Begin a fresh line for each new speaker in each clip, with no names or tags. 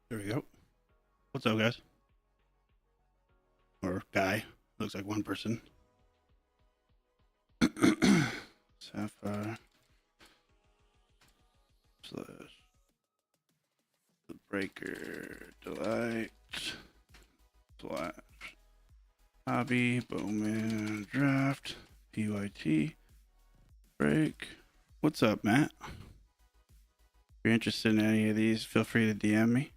There we go. What's up, guys? Or guy. Looks like one person. Sapphire slash the breaker delight slash hobby BOWMAN draft PYT break. What's up, Matt? If you're interested in any of these, feel free to DM me.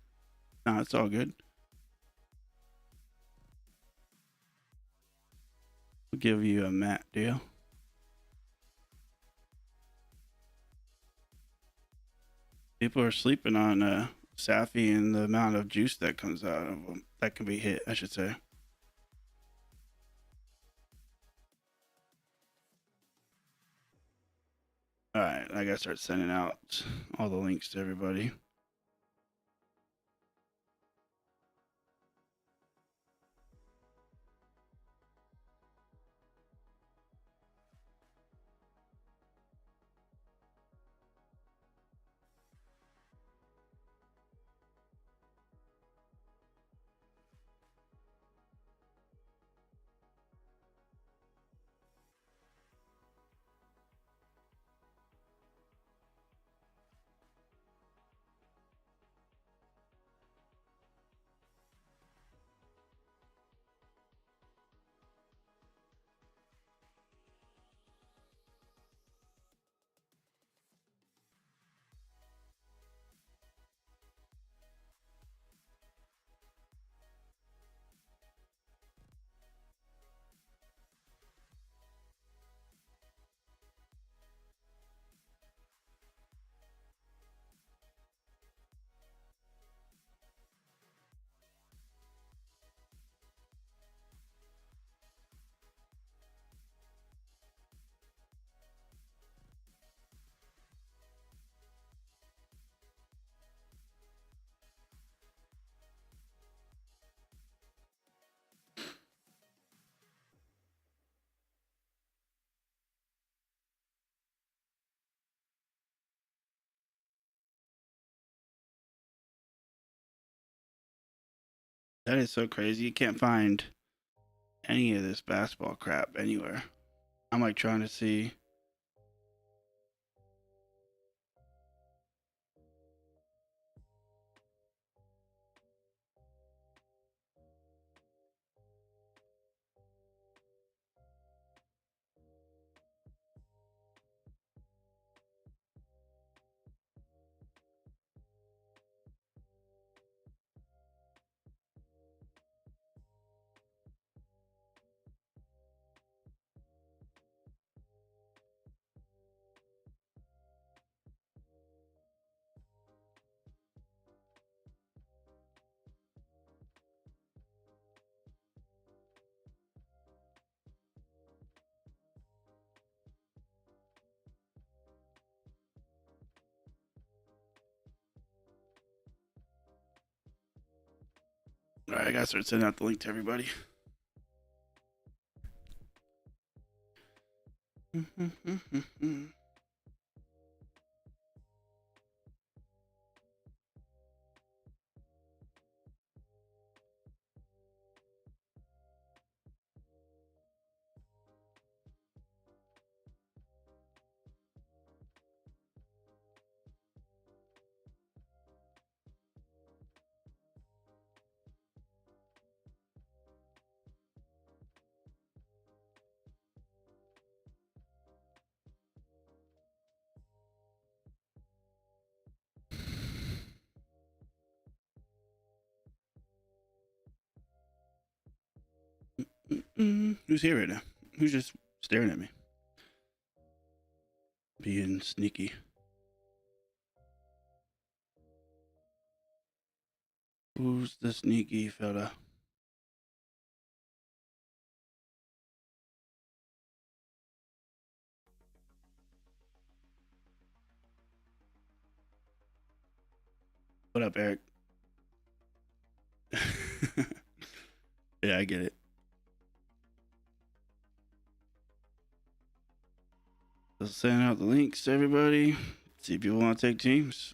No, it's all good. We'll give you a Matt deal. People are sleeping on Sapphy and the amount of juice that comes out of them. That can be hit, I should say. All right, I gotta start sending out all the links to everybody. That is so crazy. You can't find any of this basketball crap anywhere. I'm like trying to see. All right, I gotta start sending out the link to everybody. Who's here right now? Who's just staring at me? Being sneaky. Who's the sneaky fella? What up, Eric? Yeah, I get it. Let's send out the links to everybody. See if people want to take teams.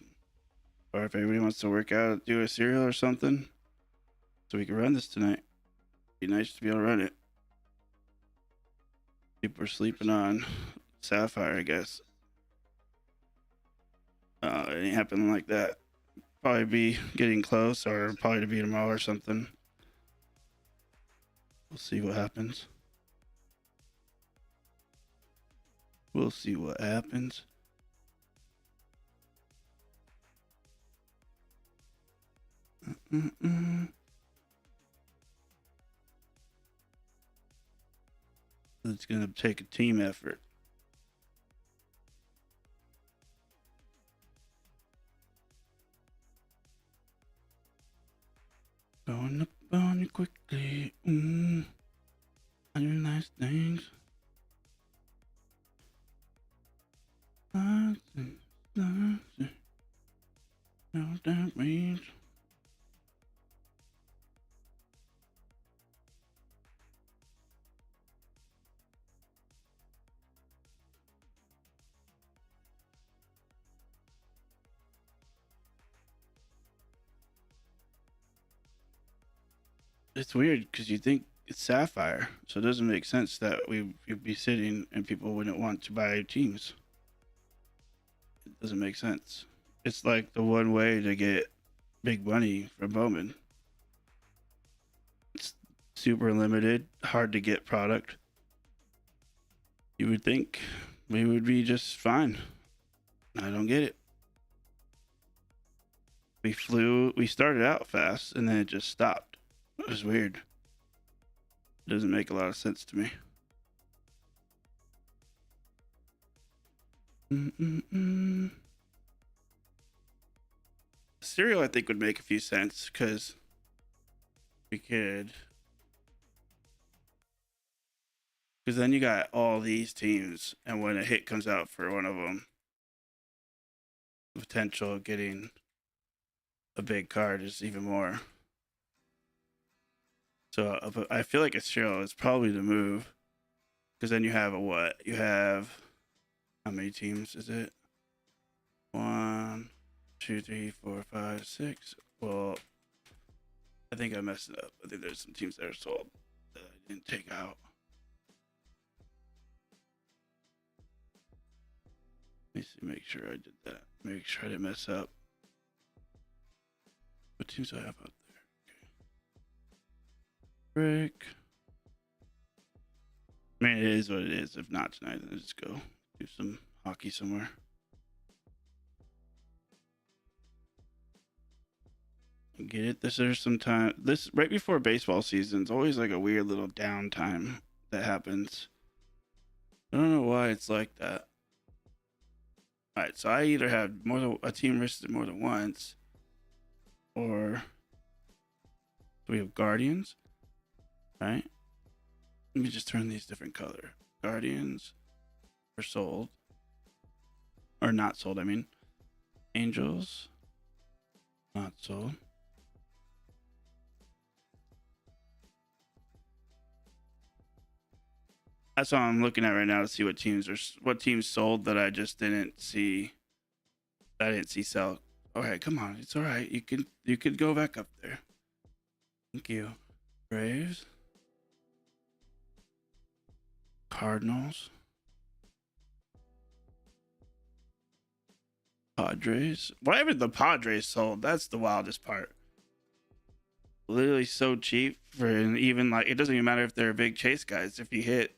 Or if everybody wants to work out, do a cereal or something, so we can run this tonight. Be nice to be able to run it. People are sleeping on Sapphire, I guess. It ain't happening like that. Probably be getting close, or probably to be tomorrow or something. We'll see what happens. We'll see what happens. It's gonna take a team effort. Going up on you quickly. I do nice things. No, that means. It's weird because you think it's Sapphire, so it doesn't make sense that we'd be sitting and people wouldn't want to buy teams. It doesn't make sense. It's like the one way to get big money from BOWMAN. It's super limited, hard to get product. You would think we would be just fine. I don't get it. We started out fast and then it just stopped. It was weird. It doesn't make a lot of sense to me. Cereal, I think, would make a few cents because we could. Because then you got all these teams, and when a hit comes out for one of them, the potential of getting a big card is even more. So I feel like a cereal is probably the move. Because then you have a what? You have. How many teams is it? 1, 2, 3, 4, 5, 6. Well, I think I messed it up. I think there's some teams that are sold that I didn't take out. Let me see, make sure I did that. Make sure I didn't mess up. What teams do I have out there? Okay. Break. I mean, it is what it is. If not tonight, then I'll just go do some hockey somewhere. Get it? There's some time. This right before baseball season is always like a weird little downtime that happens. I don't know why it's like that. All right, so I either have more than a team listed more than once, or we have Guardians. Right? Let me just turn these different color. Guardians are sold, or not sold. I mean, Angels not sold. That's what I'm looking at right now to see what teams sold that I just didn't see. I didn't see sell. Okay, come on, it's all right. You could go back up there. Thank you. Braves, Cardinals, Padres. Whatever the Padres sold, that's the wildest part. Literally so cheap for even like it doesn't even matter if they're big chase guys. If you hit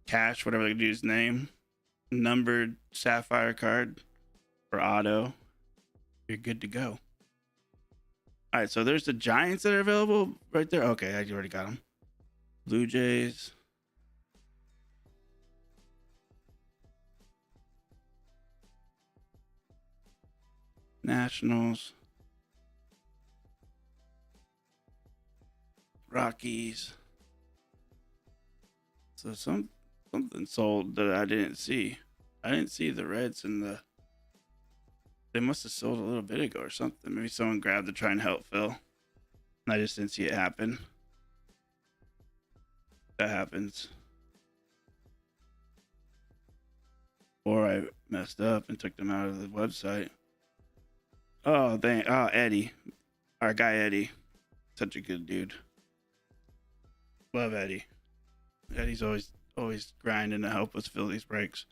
cash, whatever they do his name, numbered Sapphire card or auto, you're good to go. All right, so there's the Giants that are available right there. Okay, I already got them. Blue Jays. Nationals. Rockies. So something sold that I didn't see. I didn't see the Reds and the. They must have sold a little bit ago or something. Maybe someone grabbed to try and help Phil. And I just didn't see it happen. That happens. Or I messed up and took them out of the website. Oh, dang. Oh, Eddie. Our guy Eddie. Such a good dude. Love Eddie. Eddie's always grinding to help us fill these breaks.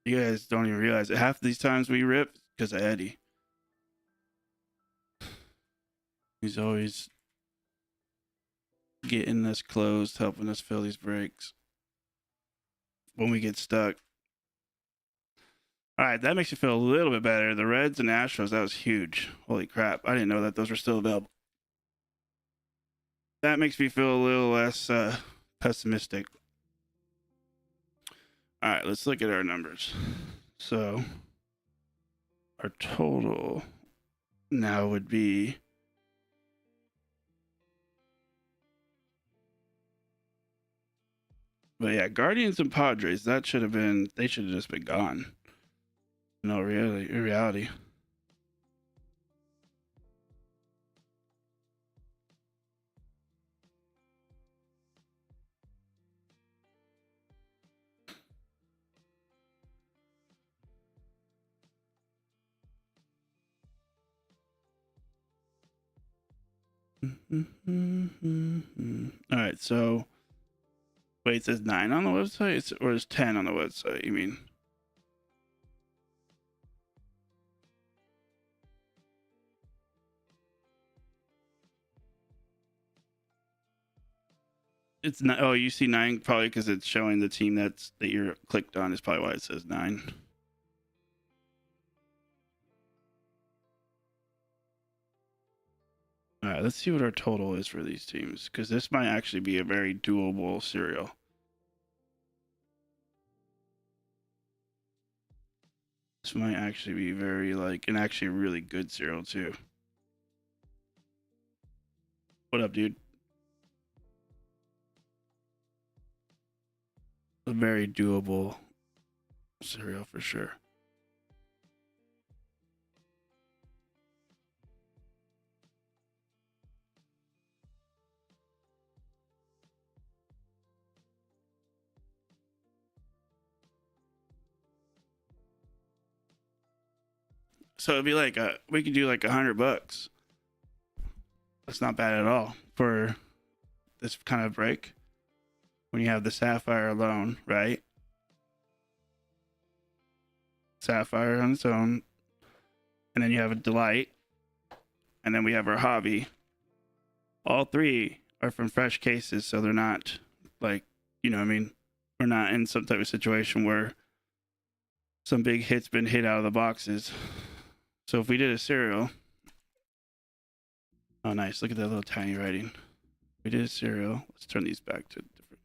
You guys don't even realize it. Half of these times we rip because of Eddie. He's always getting us closed, helping us fill these breaks when we get stuck. All right, that makes you feel a little bit better. The Reds and Astros, that was huge. Holy crap. I didn't know that those were still available. That makes me feel a little less pessimistic. All right, let's look at our numbers. So our total now would be but yeah, Guardians and Padres, they should have just been gone. No, reality. All right, so wait, it says 9 on the website, or is 10 on the website? You mean? It's not. Oh, you see 9 probably because it's showing the team that you're clicked on is probably why it says 9. All right, let's see what our total is for these teams because this might actually be a very doable serial. This might actually be very and actually really good serial too. What up, dude? A very doable serial for sure. So it'd be like we could do like $100. That's not bad at all for this kind of break. When you have the Sapphire alone, right? Sapphire on its own, and then you have a Delight, and then we have our Hobby. All three are from fresh cases, so they're not like, you know what I mean? We're not in some type of situation where some big hit's been hit out of the boxes. So if we did a serial, oh nice, look at that little tiny writing. We did a serial. Let's turn these back to different.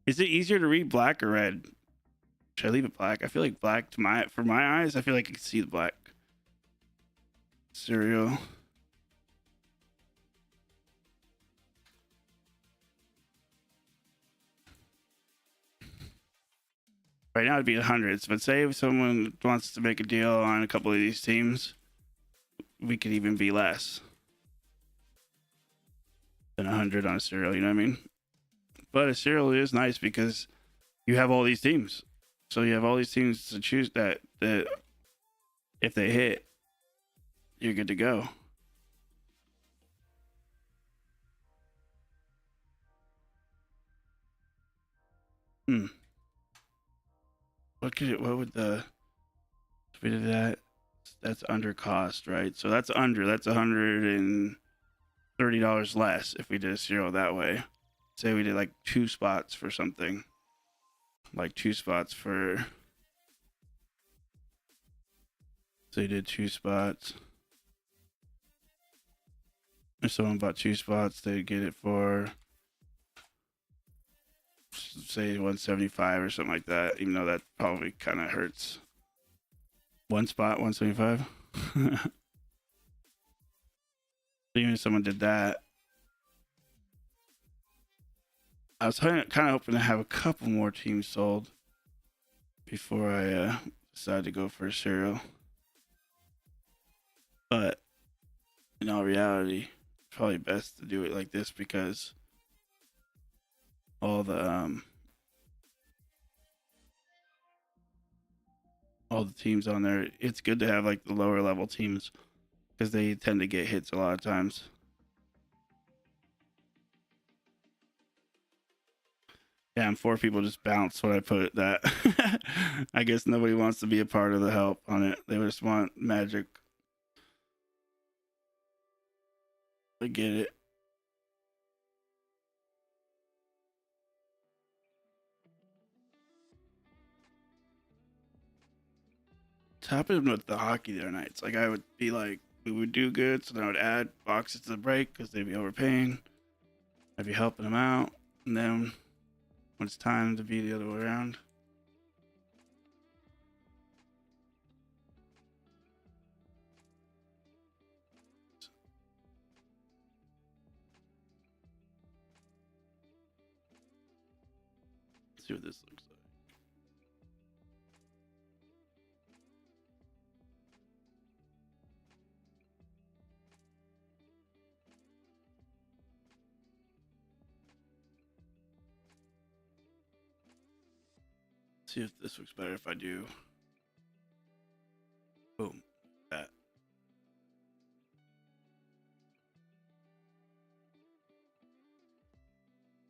Is it easier to read black or red? Should I leave it black? I feel like black for my eyes, I feel like I can see the black. Serial. Right now it'd be hundreds, but say if someone wants to make a deal on a couple of these teams, we could even be less than 100 on a serial, you know what I mean? But a serial is nice because you have all these teams. So you have all these teams to choose that if they hit, you're good to go. What would if we did that? That's under cost, right? So that's $130 less if we did a serial that way. Say we did like 2 spots for something. Like 2 spots for. So you did 2 spots. If someone bought 2 spots, they'd get it for say 175 or something like that, even though that probably kind of hurts. 1 spot, 175. Even if someone did that, I was kind of hoping to have a couple more teams sold before I decided to go for a serial. But in all reality, it's probably best to do it like this because all all the teams on there. It's good to have like the lower level teams because they tend to get hits a lot of times. Yeah, and 4 people just bounced when I put that. I guess nobody wants to be a part of the help on it. They just want magic. I get it. It's happened with the hockey the other nights. Like I would be like, we would do good, so then I would add boxes to the break because they'd be overpaying. I'd be helping them out, and then when it's time to be the other way around, let's see what this looks like. See if this looks better if I do. Boom. That.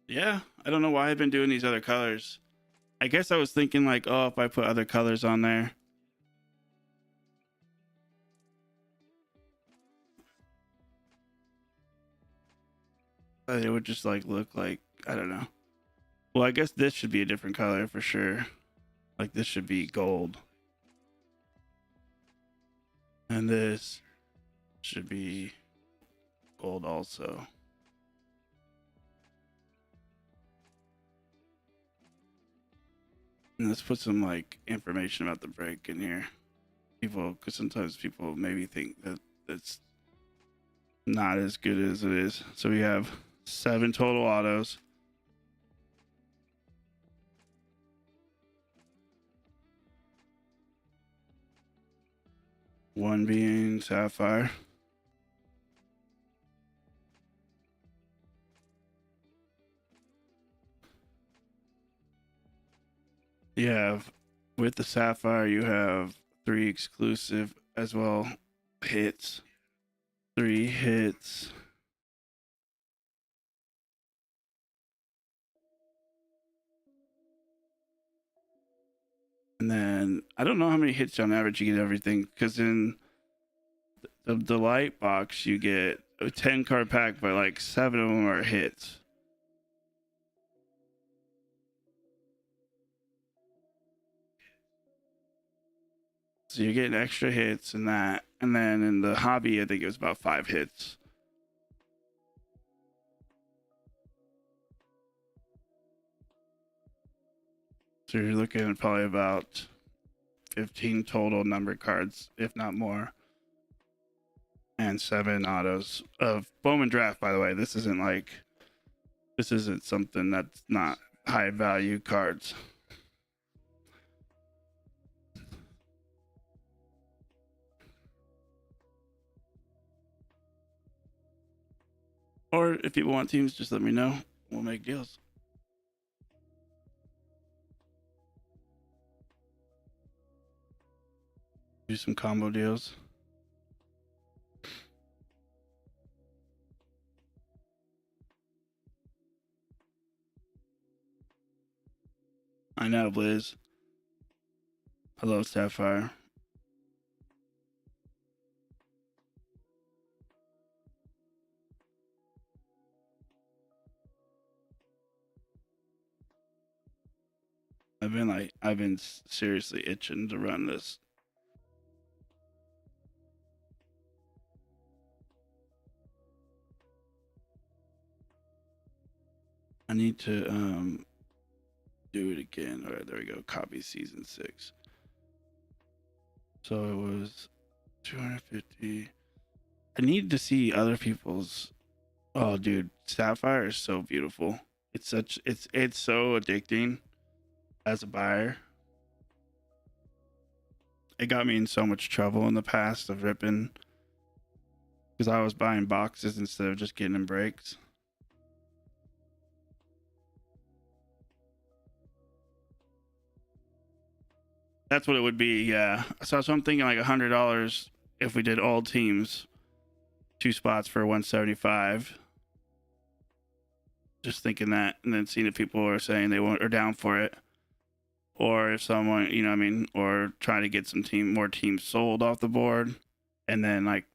Yeah, I don't know why I've been doing these other colors. I guess I was thinking like, oh, if I put other colors on there, it would just like look like, I don't know. Well, I guess this should be a different color for sure. Like this should be gold. And this should be gold also. And let's put some like information about the break in here. People, because sometimes people maybe think that it's not as good as it is. So we have 7 total autos. One being Sapphire. You have, with the Sapphire, you have 3 exclusive as well hits. 3 hits. And then I don't know how many hits on average you get everything, because in the light box you get a 10 card pack, but like 7 of them are hits. So you're getting extra hits in that. And then in the hobby, I think it was about 5 hits. So you're looking at probably about 15 total number cards, if not more. And 7 autos of BOWMAN draft, by the way. This isn't something that's not high value cards. Or if people want teams, just let me know. We'll make deals. Do some combo deals. I know, Blizz. Hello, Sapphire. I've been seriously itching to run this. I need to do it again. All right, there we go. Copy season 6. So it was 250. I need to see other people's. Oh, dude, Sapphire is so beautiful. It's so addicting as a buyer. It got me in so much trouble in the past of ripping because I was buying boxes instead of just getting in breaks. That's what it would be. Yeah. So I'm thinking like $100 if we did all teams, 2 spots for 175. Just thinking that, and then seeing if people are saying they are down for it, or if someone, you know, what I mean, or trying to get some more teams sold off the board, and then like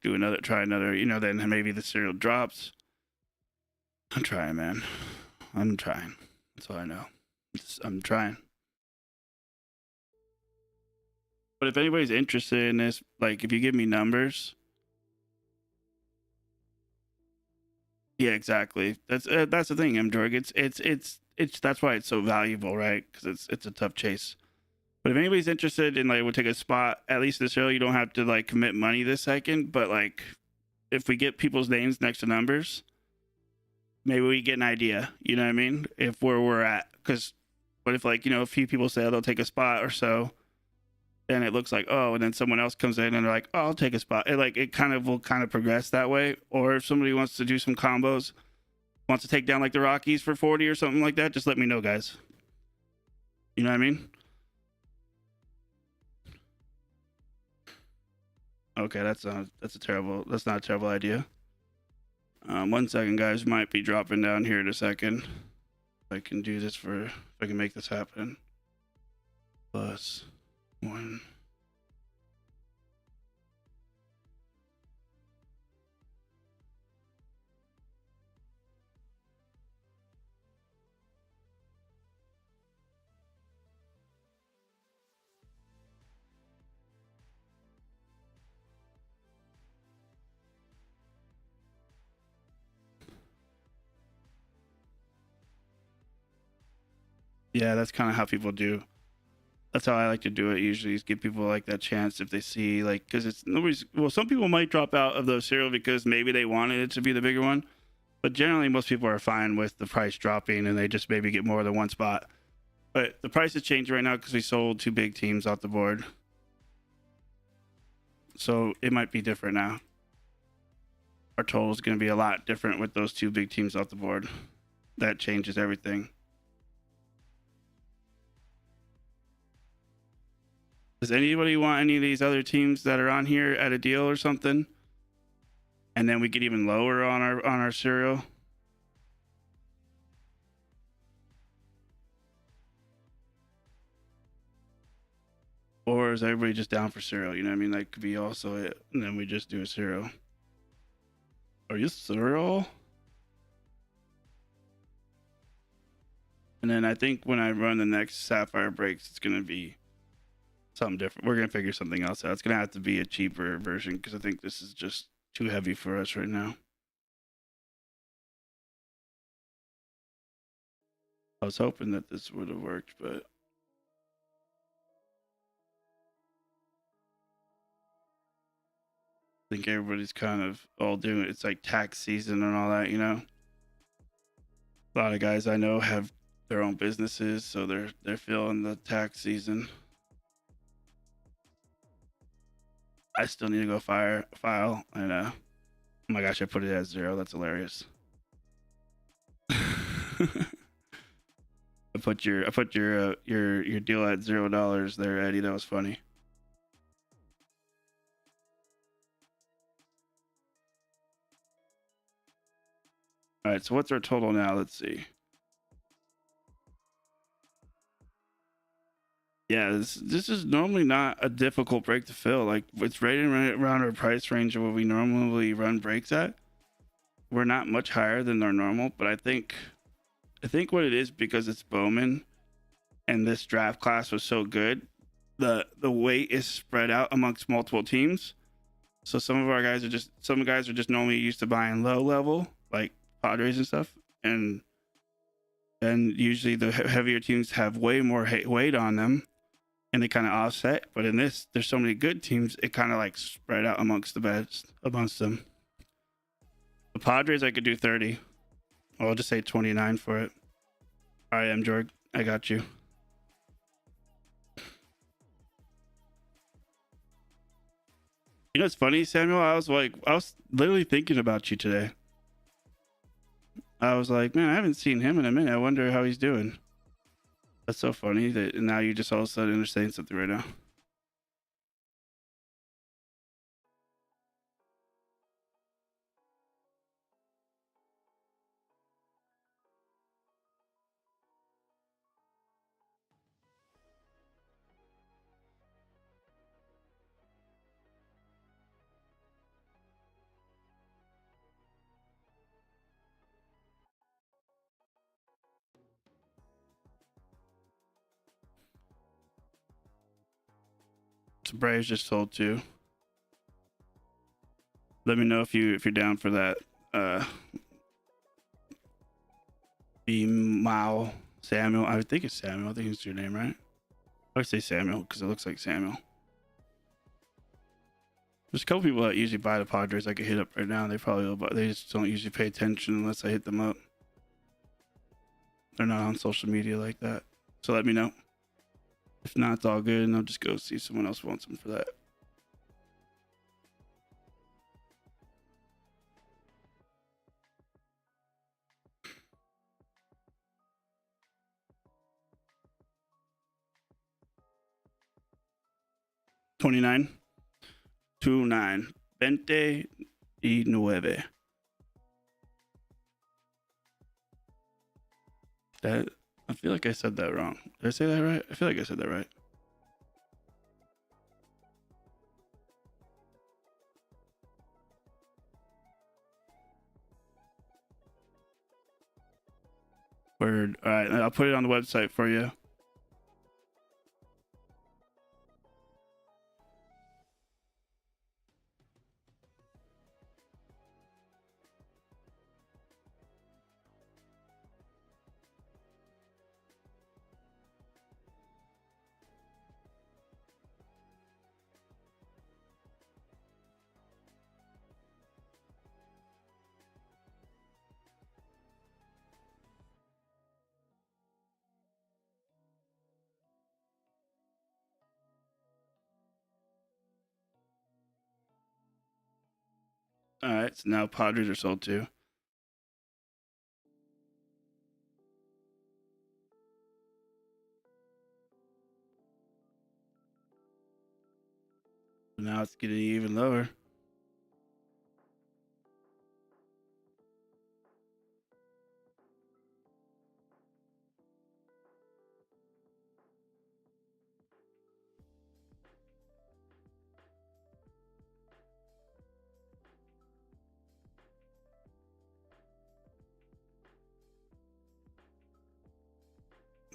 try another, you know, then maybe the serial drops. I'm trying, man. I'm trying. That's all I know. I'm trying. But if anybody's interested in this, like if you give me numbers. Yeah, exactly. That's the thing, Mjorg. It's that's why it's so valuable, right? Because it's a tough chase. But if anybody's interested in like, we'll take a spot at least this early. You don't have to like commit money this second. But like, if we get people's names next to numbers, maybe we get an idea. You know what I mean? If where we're at, because what if like, you know, a few people say they'll take a spot or so, and it looks like, oh, and then someone else comes in and they're like, oh, I'll take a spot. It kind of will kind of progress that way. Or if somebody wants to do some combos, wants to take down like the Rockies for 40 or something like that, just let me know, guys. You know what I mean? Okay, that's not a terrible idea. 1 second, guys. Might be dropping down here in a second. If I can do this if I can make this happen. +1. Yeah, that's kind of how people do. That's how I like to do it usually, is give people like that chance if they see like, because it's some people might drop out of the serial because maybe they wanted it to be the bigger one, but generally most people are fine with the price dropping and they just maybe get more than 1 spot. But the price has changed right now because we sold 2 big teams off the board, so it might be different now. Our total is going to be a lot different with those 2 big teams off the board. That changes everything. Does anybody want any of these other teams that are on here at a deal or something? And then we get even lower on our serial. Or is everybody just down for serial? You know what I mean? That could be also it. And then we just do a serial. Are you serial? And then I think when I run the next Sapphire breaks, it's going to be something different. We're going to figure something else out. It's going to have to be a cheaper version because I think this is just too heavy for us right now. I was hoping that this would have worked, but I think everybody's kind of all doing it. It's like tax season and all that, you know. A lot of guys I know have their own businesses, so they're feeling the tax season. I still need to go file, and oh my gosh, I put it at 0. That's hilarious. I put your deal at $0 there, Eddie. That was funny. All right, so what's our total now? Let's see. Yeah, this is normally not a difficult break to fill. Like, it's right around our price range of what we normally run breaks at. We're not much higher than our normal, but I think what it is, because it's BOWMAN and this draft class was so good, the weight is spread out amongst multiple teams. So some guys are just normally used to buying low level, like Padres and stuff, and then usually the heavier teams have way more weight on them, and they kind of offset. But in this, there's so many good teams, it kind of like spread out amongst them. The Padres, I could do 30. I'll just say 29 for it. All right, Jorg, I got you. You know, it's funny, Samuel. I was literally thinking about you today. I was like, man, I haven't seen him in a minute. I wonder how he's doing. That's so funny that now you just all of a sudden understand something right now. Braves just sold 2. Let me know if you're down for that. BOWMAN Samuel. I think it's Samuel. I think it's your name, right? I say Samuel because it looks like Samuel. There's a couple people that usually buy the Padres I could hit up right now. They probably will, but they just don't usually pay attention unless I hit them up. They're not on social media like that. So let me know. If not, it's all good, and I'll just go see if someone else wants them for that. $29. 29. 29. That, I feel like I said that wrong. Did I say that right? I feel like I said that right. Word. All right, I'll put it on the website for you. All right, so now Padres are sold too. So now it's getting even lower.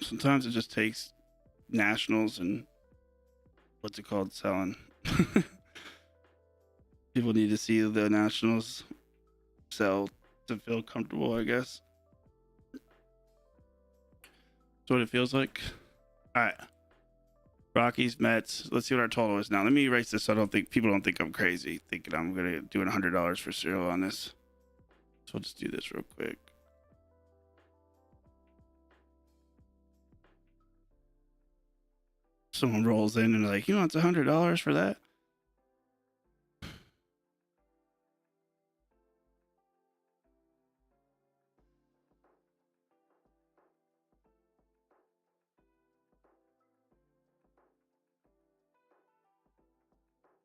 Sometimes it just takes nationals and what's it called, selling. People need to see the nationals sell to feel comfortable, I guess. That's what it feels like. All right. Rockies, Mets. Let's see what our total is now. Let me erase this so I don't think people don't think I'm crazy thinking I'm gonna do $100 for cereal on this. So we'll just do this real quick. Someone rolls in and they're like, "You want $100 for that?"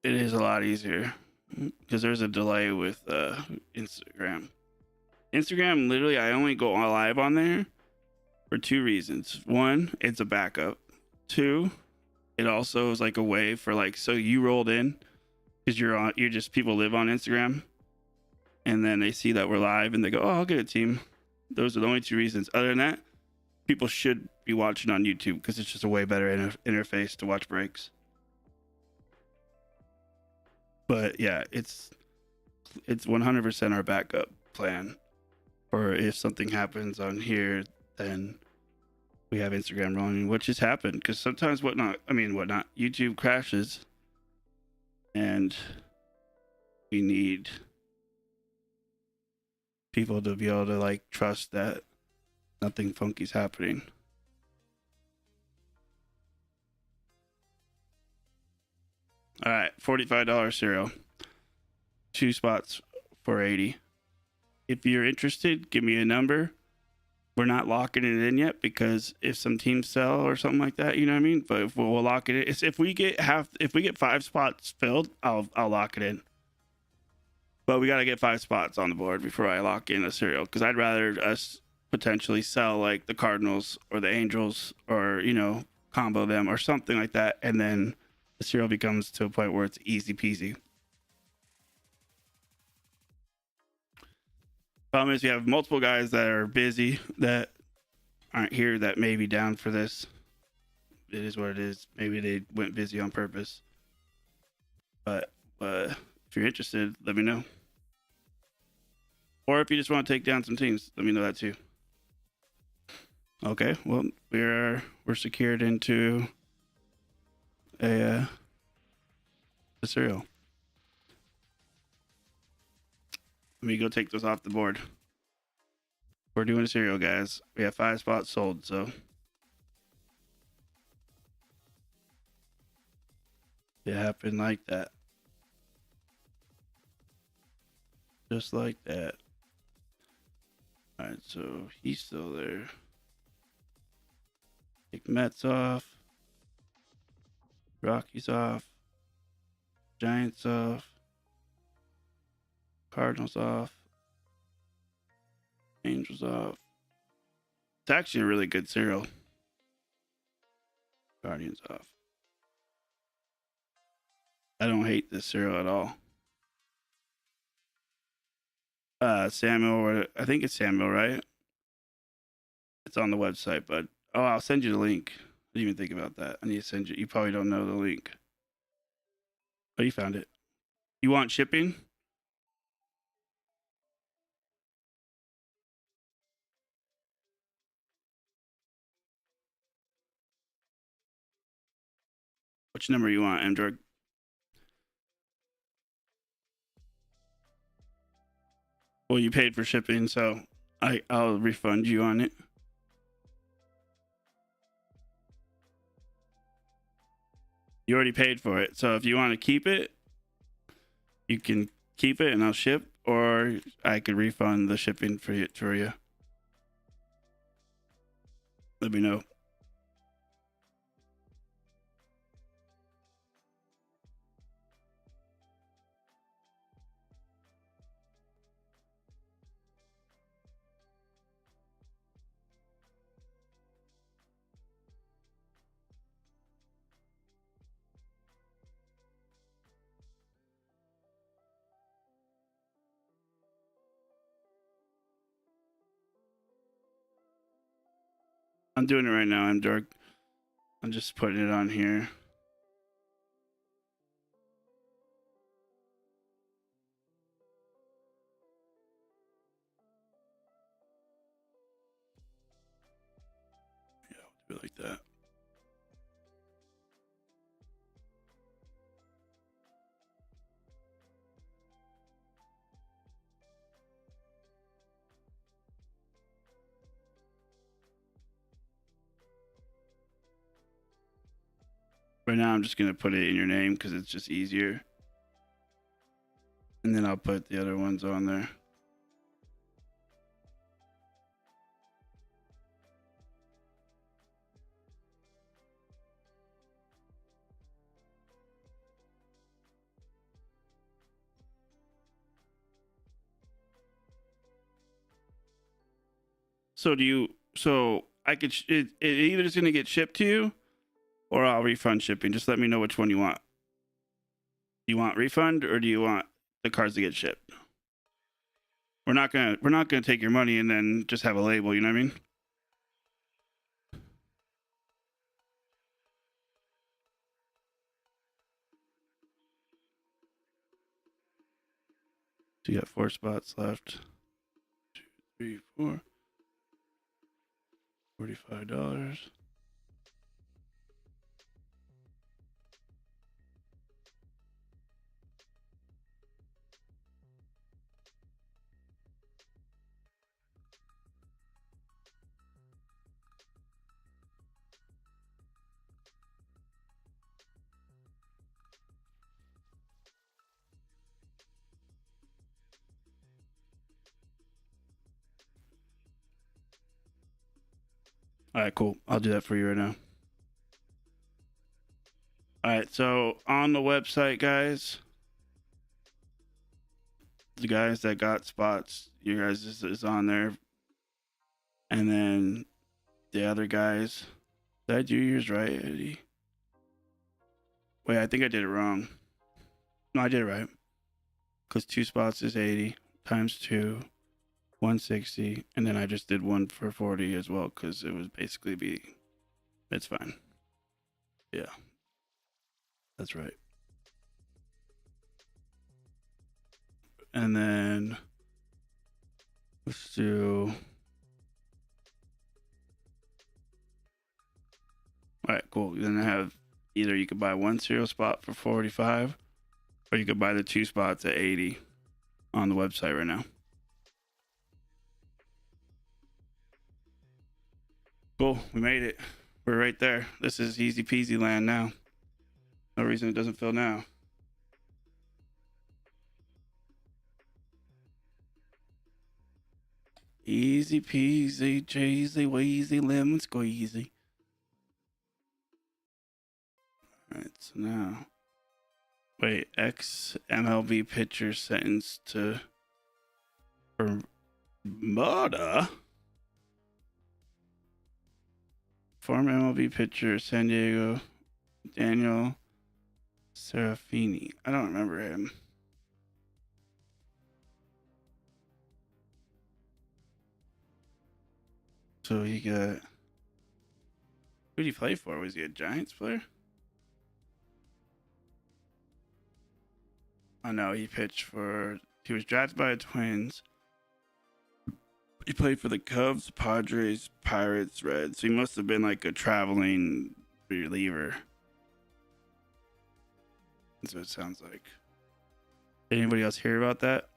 It is a lot easier because there's a delay with Instagram. Instagram, literally, I only go live on there for 2 reasons. 1, it's a backup. 2, it also is like a way for like, so you rolled in because you're just, people live on Instagram, and then they see that we're live and they go, "Oh, I'll get a team." Those are the only 2 reasons. Other than that, people should be watching on YouTube because it's just a way better interface to watch breaks. But yeah, it's 100% our backup plan. Or if something happens on here, then we have Instagram running, which has happened because sometimes YouTube crashes, and we need people to be able to like trust that nothing funky's happening. All right, $45 cereal, 2 spots for 80. If you're interested, give me a number. We're not locking it in yet because if some teams sell or something like that, you know what I mean. But if we'll lock it in, it's if we get 5 spots filled, I'll lock it in. But we got to get 5 spots on the board before I lock in a cereal because I'd rather us potentially sell like the Cardinals or the Angels or combo them or something like that, and then the cereal becomes to a point where it's easy peasy. Problem is we have multiple guys that are busy that aren't here that may be down for this. It is what it is. Maybe they went busy on purpose. But if you're interested, let me know. Or if you just want to take down some teams, let me know that too. Okay, well, we're secured into a cereal. Let me go take those off the board. We're doing a cereal, guys. We have 5 spots sold, so it happened like that. Just like that. All right, so he's still there. Take Mets off. Rockies off. Giants off. Cardinals off. Angels off. It's actually a really good cereal. Guardians off. I don't hate this cereal at all. Samuel, or I think it's Samuel, right? It's on the website, but oh, I'll send you the link. I didn't even think about that. I need to send you. You probably don't know the link. Oh, you found it. You want shipping? Which number you want, Android? Well, you paid for shipping, so I'll refund you on it. You already paid for it, so if you want to keep it, you can keep it and I'll ship, or I could refund the shipping for you. Let me know. I'm doing it right now, Android. I'm just putting it on here. Yeah, I'll do it like that. Right now, I'm just gonna put it in your name because it's just easier, and then I'll put the other ones on there. So do you? So I could. It either is gonna get shipped to you, or I'll refund shipping. Just let me know which one you want. Do you want refund, or do you want the cards to get shipped? We're not gonna take your money and then just have a label. You know what I mean? So you got 4 spots left. 2, 3, 4. $45. All right, cool. I'll do that for you right now. All right, so on the website, guys, the guys that got spots, you guys is on there, and then the other guys. Did I do yours right, Eddie? Wait, I think I did it wrong. No, I did it right. Because 2 spots is 80 times 2, 160, and then I just did one for 40 as well because it was basically be. It's fine. Yeah, that's right. and then let's do. All right, cool. Then I have either you could buy one cereal spot for 45, or you could buy the 2 spots at 80 on the website right now. Cool, we made it. We're right there. This is easy peasy land now. No reason it doesn't fill now. Easy peasy, cheesy, wheezy, lemon squeezy. All right, so now, wait, ex MLB pitcher sentenced to for murder. Former MLB pitcher San Diego Daniel Serafini. I don't remember him. So he got. Who did he play for? Was he a Giants player? Oh no, he pitched for. He was drafted by the Twins. He played for the Cubs, Padres, Pirates, Reds. So he must have been like a traveling reliever. That's what it sounds like. Did anybody else hear about that?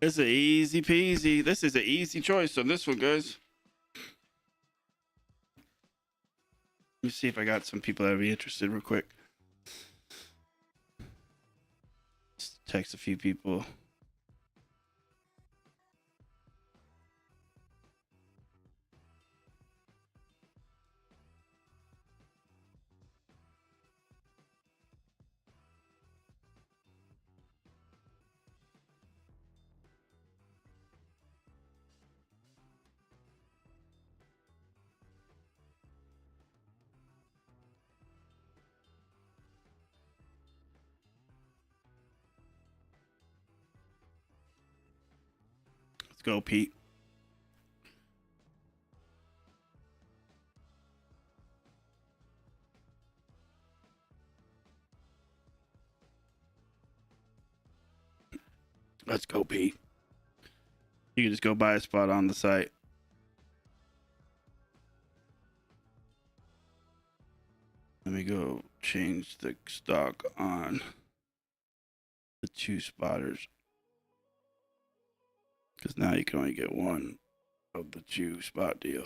It's an easy peasy. This is an easy choice on this one, guys. Let me see if I got some people that would be interested real quick. Just text a few people. Let's go, Pete. Let's go, Pete. You can just go buy a spot on the site. Let me go change the stock on the 2 spotters. Because now you can only get one of the 2 spot deal.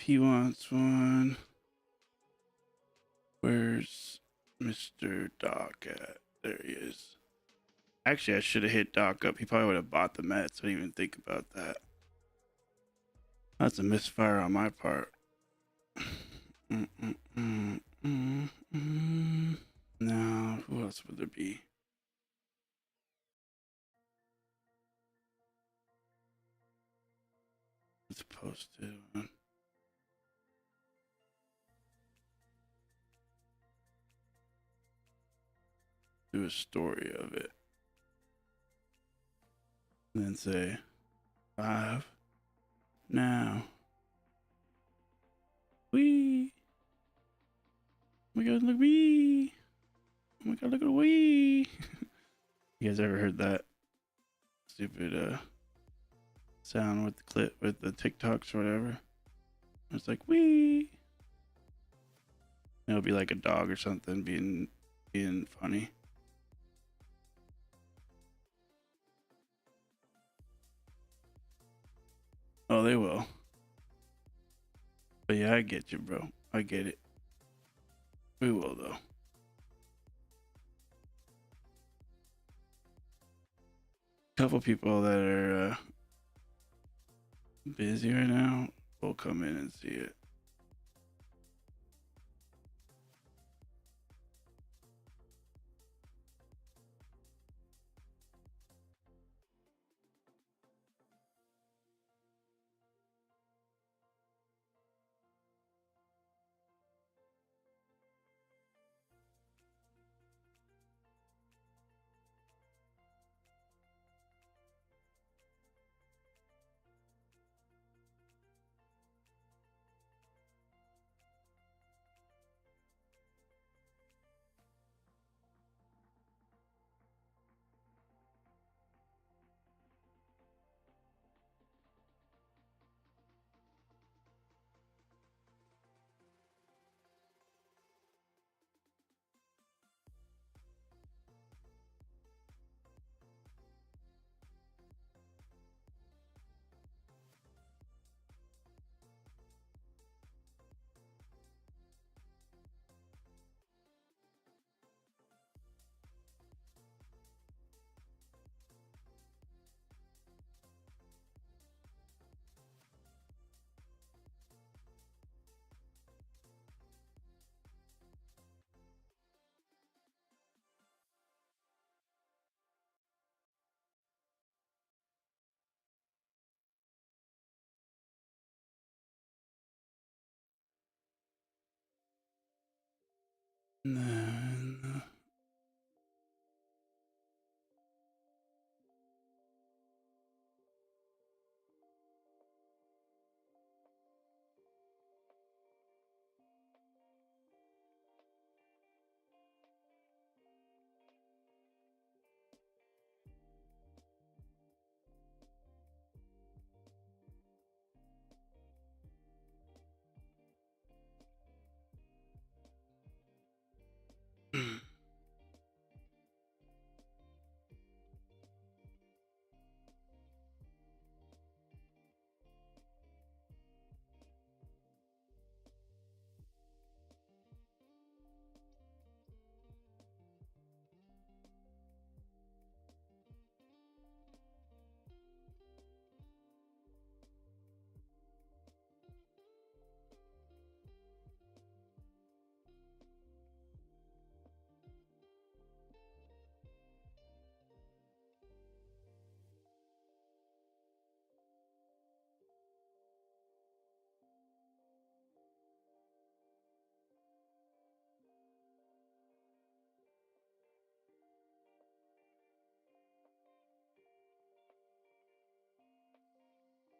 He wants one. Where's Mr. Doc at? There he is. Actually, I should have hit Doc up. He probably would have bought the Mets. I didn't even think about that. That's a misfire on my part. Now, who else would there be? Let's post it. Do a story of it. And then say, 5 now. Wee. Oh my god, look at me. Oh my god, look at we. You guys ever heard that stupid sound with the clip with the TikToks or whatever? It's like wee. It'll be like a dog or something being funny. Oh, they will. But yeah, I get you, bro. I get it. We will though. Couple people that are busy right now will come in and see it. And then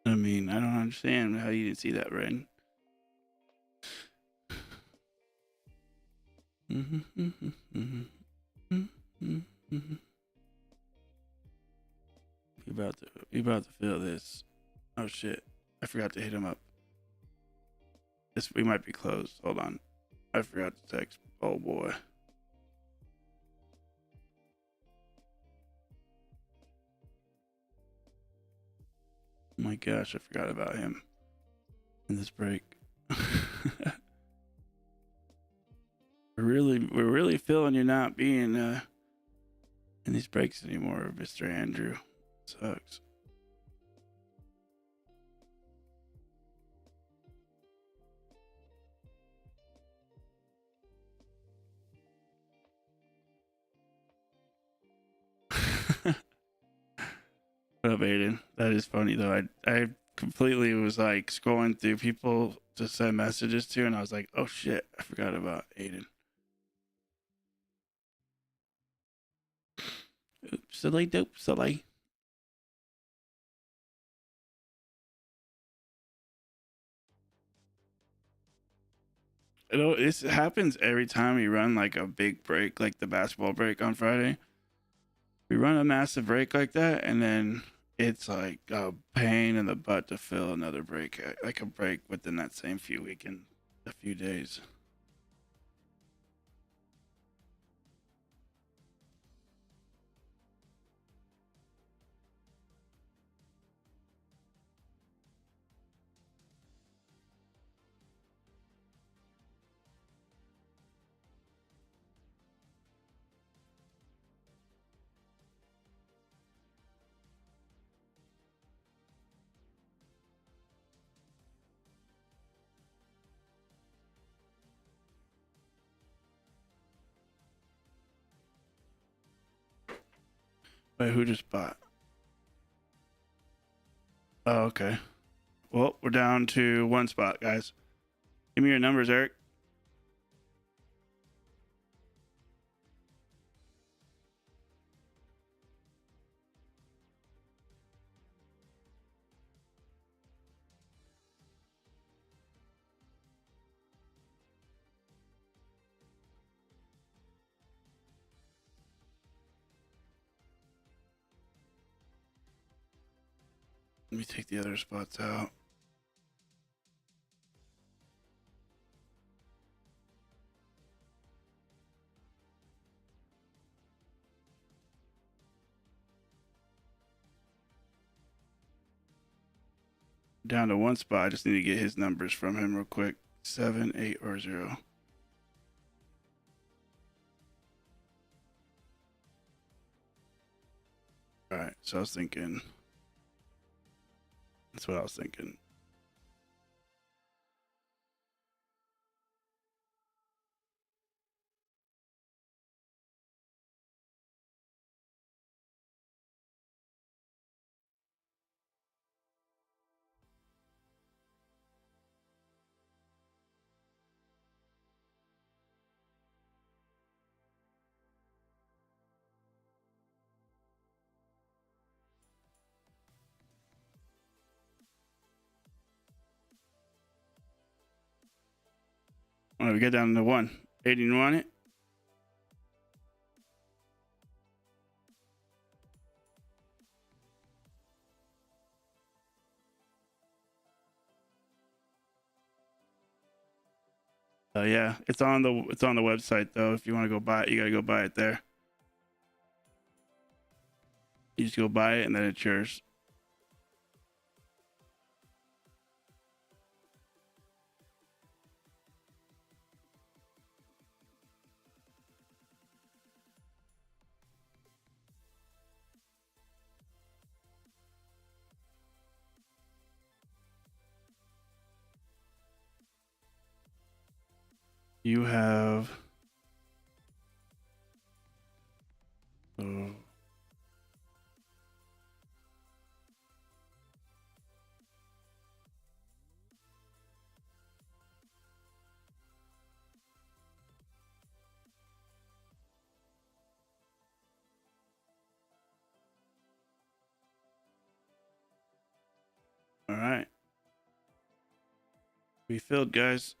I mean, I don't understand how you didn't see that, Ren. You about to feel this. Oh shit. I forgot to hit him up. We might be closed. Hold on. I forgot to text. Oh boy. Oh my gosh, I forgot about him in this break. we're really feeling you not being in these breaks anymore, Mr. Andrew. Sucks. What up, Aiden? That is funny though. I completely was like scrolling through people to send messages to, and I was like, oh shit, I forgot about Aiden. Oops, silly dope, silly. You know, this happens every time we run like a big break, like the basketball break on Friday. We run a massive break like that, and then it's like a pain in the butt to fill another break, like a break within that same a few days. Wait, who just bought? Oh, okay. Well, we're down to one spot, guys. Give me your numbers, Eric. Let me take the other spots out. Down to one spot. I just need to get his numbers from him real quick. 7, 8, or 0. All right. So I was thinking. That's what I was thinking. All right, we get down to 1. Aiden, you want it? Yeah, it's on the website though. If you want to go buy it, you gotta go buy it there. You just go buy it and then it's yours. You have. Oh, all right. We filled, guys.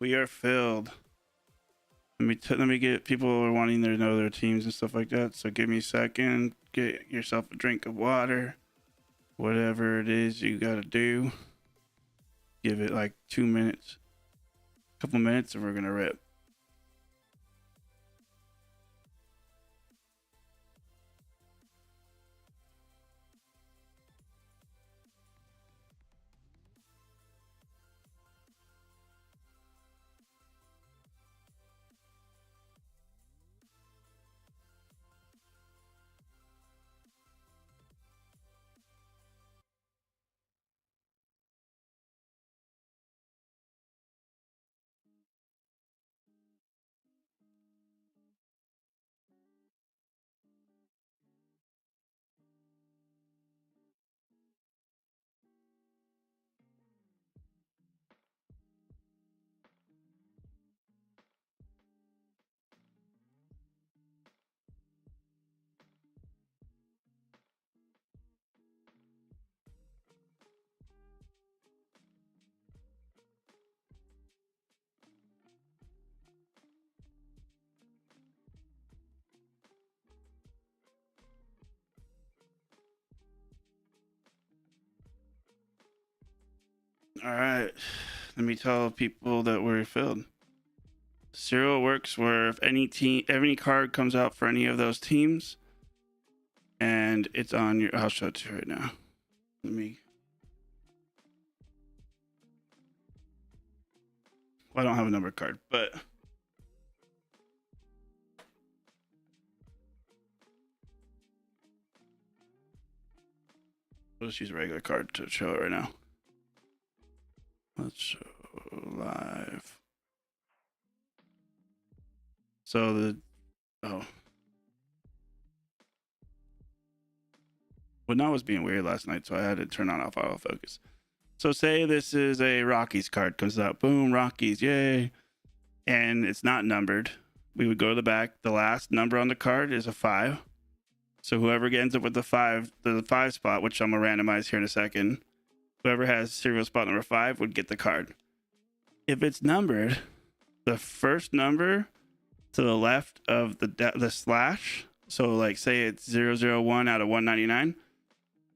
We are filled. Let me get people who are wanting to know their teams and stuff like that. So give me a second. Get yourself a drink of water. Whatever it is you gotta do. Give it like 2 minutes. A couple minutes and we're gonna rip. All right. Let me tell people that we're filled. Serial works where if any card comes out for any of those teams, and it's on your. I'll show it to you right now. Let me. Well, I don't have a number card, but we'll just use a regular card to show it right now. Let's show live. So well, now was being weird last night, so I had to turn on autofocus. So say this is a Rockies card, comes out, boom, Rockies, yay, and it's not numbered. We would go to the back. The last number on the card is a 5. So whoever ends up with the 5 spot, which I'm gonna randomize here in a second, whoever has serial spot number 5 would get the card. If it's numbered, the first number to the left of the slash, so like say it's 001 out of 199,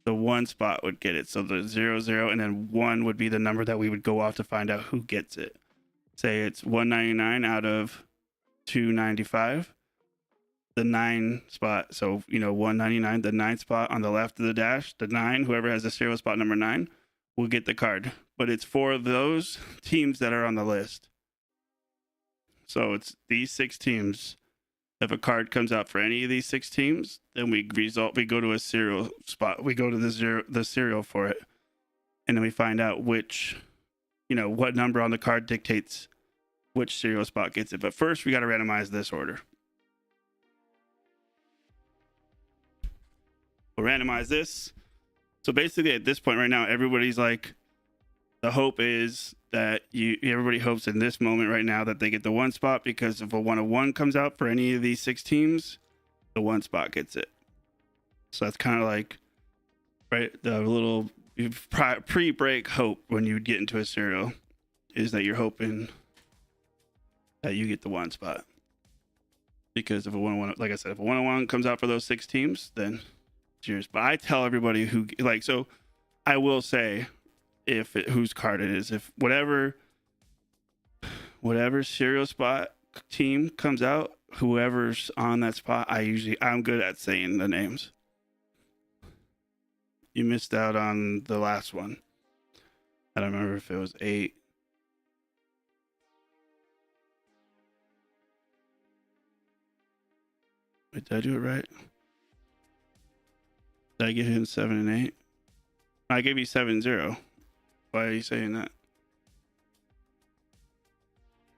the 1 spot would get it. So the 00 and then 1 would be the number that we would go off to find out who gets it. Say it's 199 out of 295, the 9 spot, so 199, the 9 spot on the left of the dash, the 9, whoever has the serial spot number 9 will get the card. But it's for those teams that are on the list. So it's these 6 teams. If a card comes out for any of these 6 teams, then we go to a serial spot. We go to the serial for it. And then we find out which, what number on the card dictates which serial spot gets it. But first, we got to randomize this order. We'll randomize this. So basically, at this point right now, everybody's like, the hope is that everybody hopes in this moment right now that they get the 1 spot, because if a 101 comes out for any of these 6 teams, the 1 spot gets it. So that's kind of like, right, the little pre-break hope when you get into a serial is that you're hoping that you get the 1 spot. Because if a 101, like I said, if a 101 comes out for those 6 teams, then it's yours. But I tell everybody so I will say, whose card it is, if whatever serial spot team comes out, whoever's on that spot, I'm good at saying the names. You missed out on the last one. I don't remember if it was 8. Wait, did I do it right? Did I give him 7 and 8? I gave you 7-0. Why are you saying that?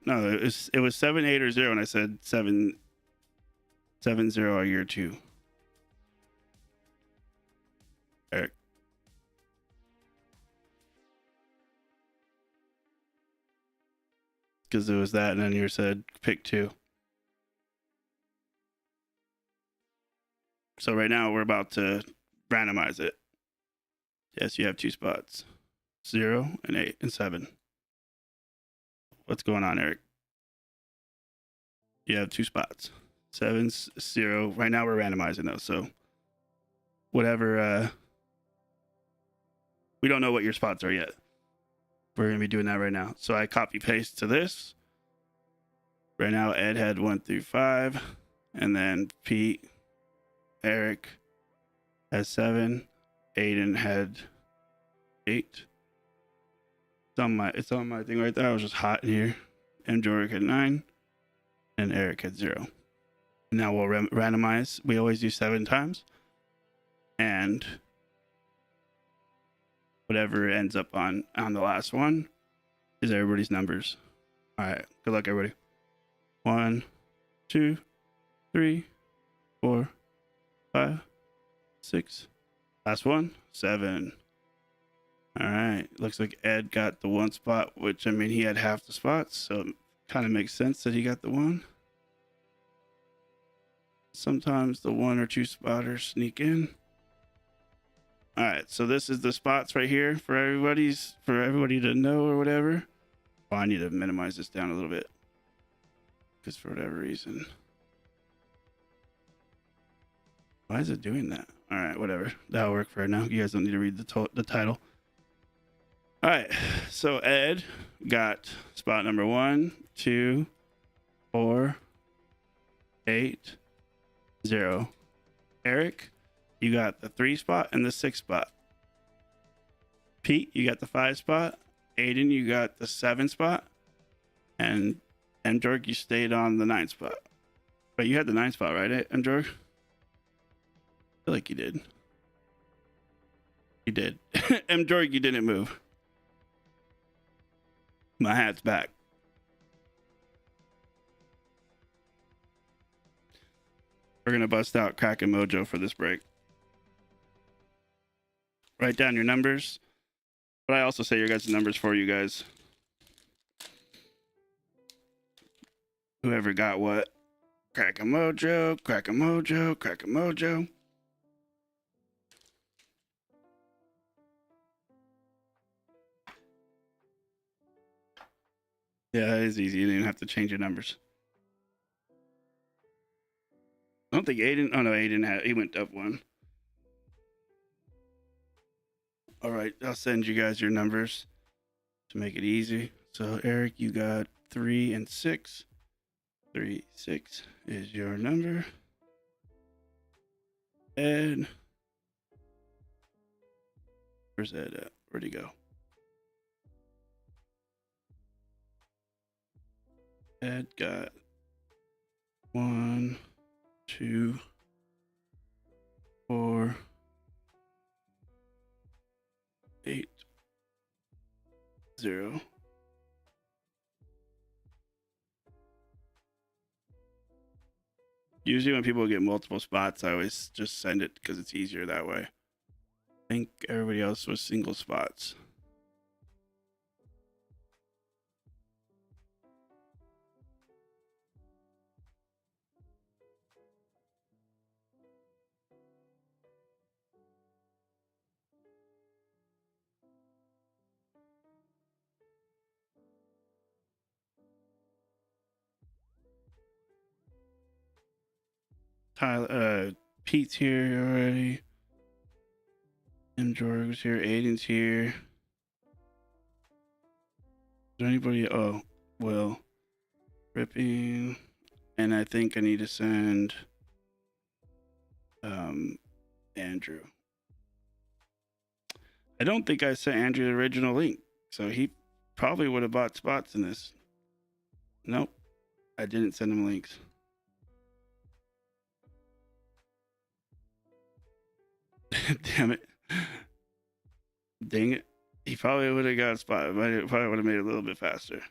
No, it was 7, 8, or 0, and I said 7, 0 year 2. Eric. Because it was that, and then you said pick 2. So right now we're about to randomize it. Yes, you have 2 spots. 0 and 8 and 7. What's going on, Eric? You have 2 spots. 7, 0. Right now we're randomizing those. So whatever, we don't know what your spots are yet. We're going to be doing that right now. So I copy paste to this. Right now Ed had 1 through 5. And then Pete, Eric has 7. Aiden had 8. It's on my thing right there. I was just hot in here. And Jorik had 9. And Eric had 0. Now we'll randomize. We always do 7 times. And whatever ends up on the last one is everybody's numbers. All right. Good luck, everybody. 1, 2, 3, 4, 5, 6. Last one, 7. All right. Looks like Ed got the 1 spot, which, I mean, he had half the spots, so it kind of makes sense that he got the 1. Sometimes the 1 or 2 spotters sneak in. All right. So this is the spots right here for everybody to know or whatever. Oh, I need to minimize this down a little bit because for whatever reason. Why is it doing that? All right, whatever. That'll work for right now. You guys don't need to read the title. All right. So Ed got spot number 1, 2, 4, 8, 0. Eric, you got the 3 spot and the 6 spot. Pete, you got the 5 spot. Aiden, you got the 7 spot. And Mjorg, you stayed on the 9 spot. But you had the 9 spot, right, Mjorg? I feel like you did. You did. Mjorg, you didn't move. My hat's back. We're going to bust out Crack and Mojo for this break. Write down your numbers. But I also say your guys' numbers for you guys. Whoever got what. Crack a Mojo, Crack a Mojo, Crack a Mojo. Yeah, it is easy. You didn't even have to change your numbers. I don't think Aiden. Oh no, Aiden had. He went up 1. All right, I'll send you guys your numbers to make it easy. So Eric, you got 3 and 6. 3, 6 is your number. Ed, where's Ed at? Where'd he go? Ed got 1, 2, 4, 8, 0. Usually when people get multiple spots, I always just send it because it's easier that way. I think everybody else was single spots. Tyler, Pete's here already. Mjorg's here. Aiden's here. Is there anybody? Oh, Will. Ripping. And I think I need to send Andrew. I don't think I sent Andrew the original link, so he probably would have bought spots in this. Nope, I didn't send him links. Damn it. Dang it. He probably would have got a spot. Probably would have made it a little bit faster.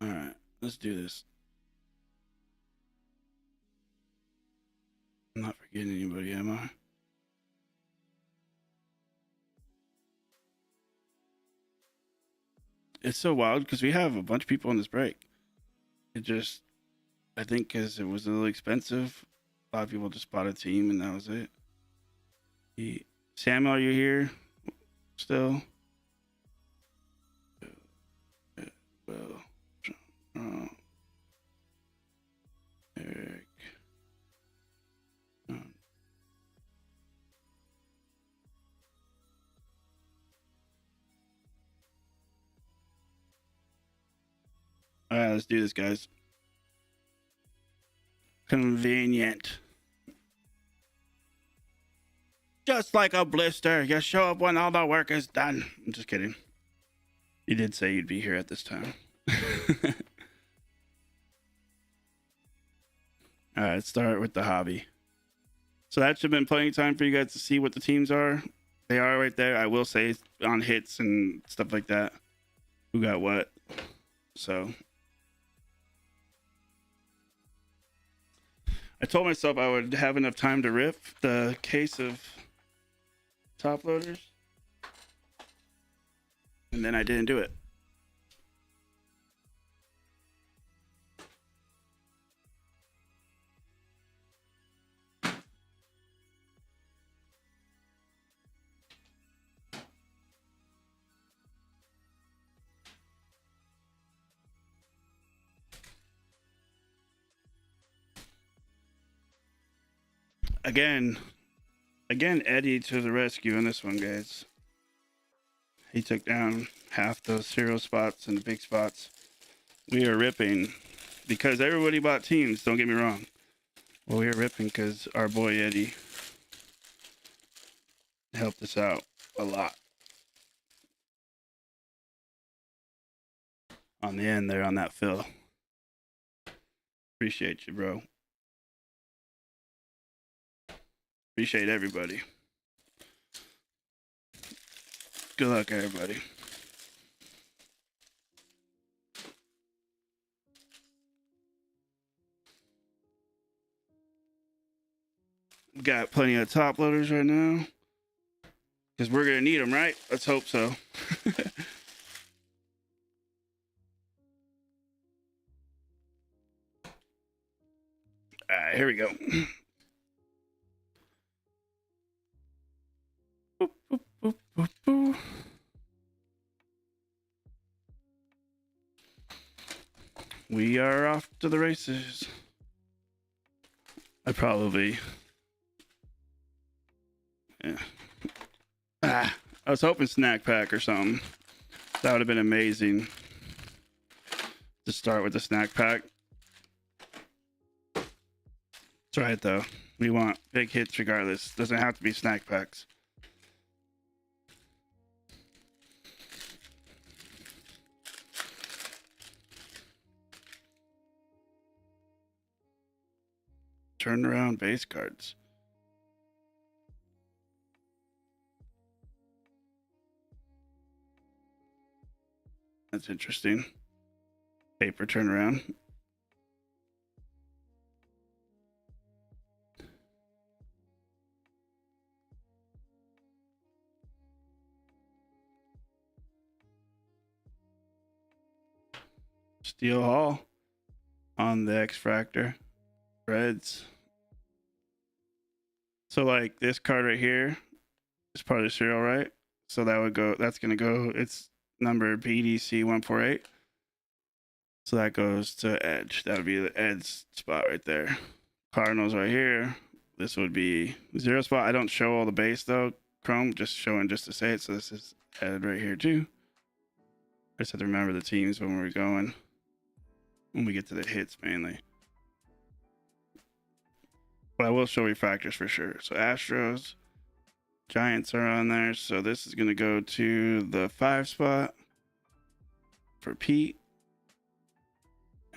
All right, let's do this. I'm not forgetting anybody, am I? It's so wild because we have a bunch of people on this break. It just, I think because it was a little expensive, a lot of people just bought a team and that was it. Samuel, are you here still? Well, Eric. All right, let's do this, guys. Convenient. Just like a blister, you show up when all the work is done. I'm just kidding. You did say you'd be here at this time. All right, let's start with the hobby. So that should have been plenty of time for you guys to see what the teams are. They are right there. I will say on hits and stuff like that. Who got what? So I told myself I would have enough time to rip the case of top loaders. And then I didn't do it. Again, Eddie to the rescue in this one, guys. He took down half those 0 spots and the big spots. We are ripping because everybody bought teams. Don't get me wrong. Well, we are ripping because our boy Eddie helped us out a lot on the end there on that fill. Appreciate you, bro. Appreciate everybody. Good luck, everybody. Got plenty of top loaders right now because we're gonna need them, right? Let's hope so. All right, here we go. Boop, boop, boop, boop, boop. We are off to the races. I probably, yeah. I was hoping snack pack or something. That would have been amazing to start with the snack pack. That's right, though. We want big hits regardless. Doesn't have to be snack packs. Turn around base cards. That's interesting. Paper turnaround. Steel Hall on the X-Fractor. Reds. So like this card right here is part of the serial, right? So that would go, that's going to go, it's number BDC 148. So that goes to Edge. That would be the Edge spot right there. Cardinals right here. This would be 0 spot. I don't show all the base though. Chrome, just showing just to say it. So this is Ed right here too. I just have to remember the teams when we're going. When we get to the hits mainly. But I will show refractors for sure. So Astros, Giants are on there. So this is going to go to the 5 spot for Pete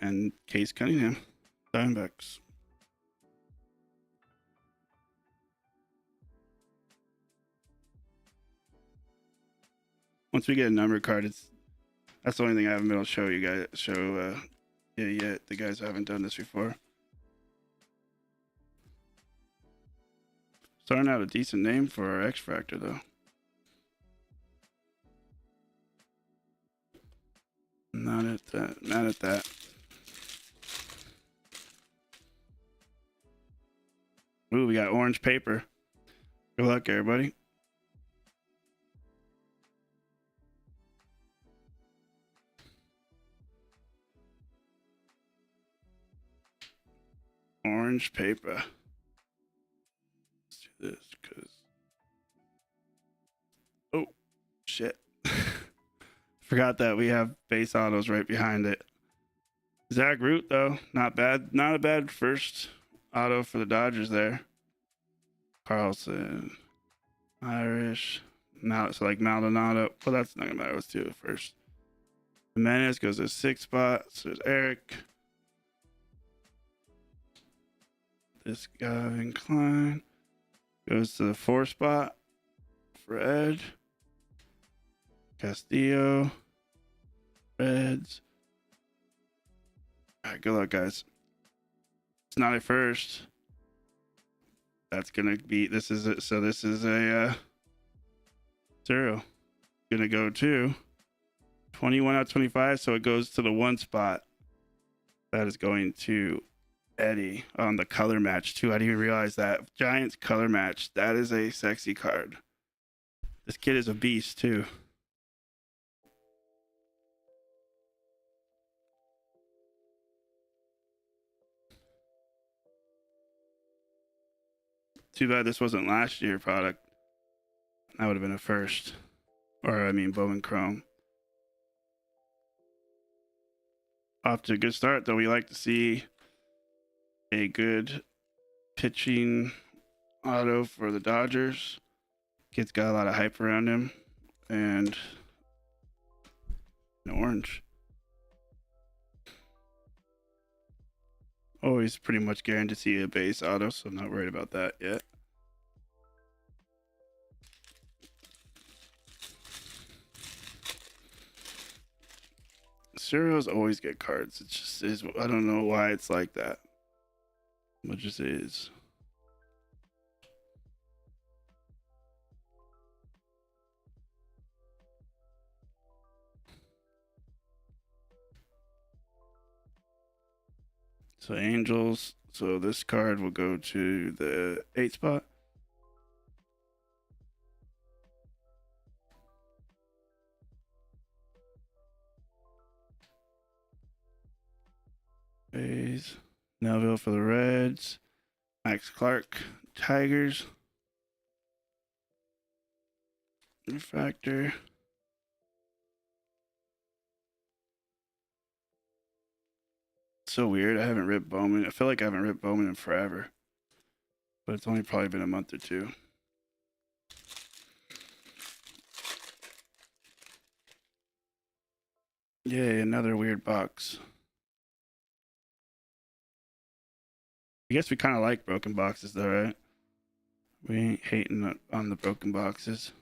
and Case Cunningham. Diamondbacks. Once we get a number card, that's the only thing I haven't been able to show you guys. Yet. The guys haven't done this before. Starting out a decent name for our X-Fractor though. Not at that. Ooh, we got orange paper. Good luck, everybody. Orange paper. Let's do this because. Oh, shit. Forgot that we have base autos right behind it. Zach Root, though, not bad. Not a bad first auto for the Dodgers there. Carlson, Irish, so like Maldonado. Well, that's not gonna matter. Let's do it first. Jimenez goes to 6 spot. So there's Eric. This guy, Klein, goes to the 4 spot for Ed. Castillo, Reds. All right, good luck, guys. It's not a first. That's gonna be. This is it. So this is a 0. Gonna go to 21 out of 25. So it goes to the 1 spot. That is going to Eddie on the color match too. I didn't even realize that. Giants color match. That is a sexy card. This kid is a beast too. Too bad this wasn't last year product. That would have been a first. Or, I mean, Bowman Chrome. Off to a good start, though. We like to see a good pitching auto for the Dodgers. Kid's got a lot of hype around him. And an orange. Always pretty much guaranteed to see a base auto, so I'm not worried about that yet. Serials always get cards. It just is. I don't know why it's like that. It just is. So Angels. So this card will go to the 8 spot. Bays. Neville for the Reds. Max Clark, Tigers. Refractor. So weird. I haven't ripped Bowman. I feel like I haven't ripped Bowman in forever. But it's only probably been a month or two. Yay, another weird box. I guess we kind of like broken boxes though, right? We ain't hating on the broken boxes.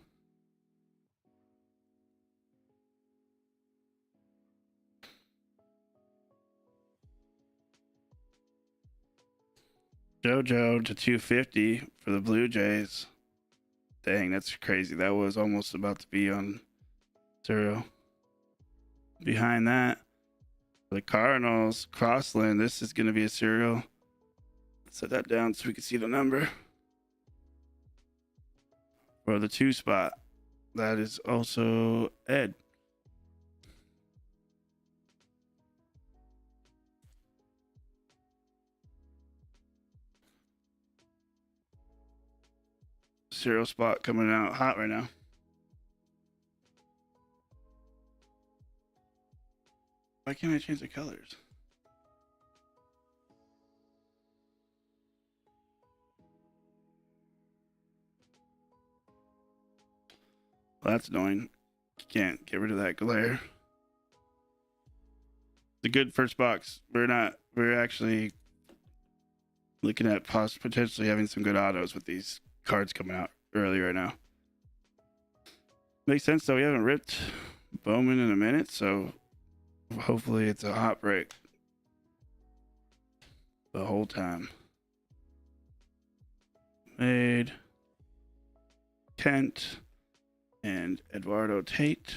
JoJo to 250 for the Blue Jays. Dang, that's crazy. That was almost about to be on 0. Behind that, the Cardinals, Crossland. This is going to be a serial. Set that down so we can see the number. For the 2 spot, that is also Ed. Serial spot coming out hot right now. Why can't I change the colors? Well, that's annoying. Can't get rid of that glare. It's a good first box. We're actually looking at potentially having some good autos with these cards coming out early right now. Makes sense though. We haven't ripped Bowman in a minute, so hopefully it's a hot break the whole time. Made Kent and Eduardo Tate.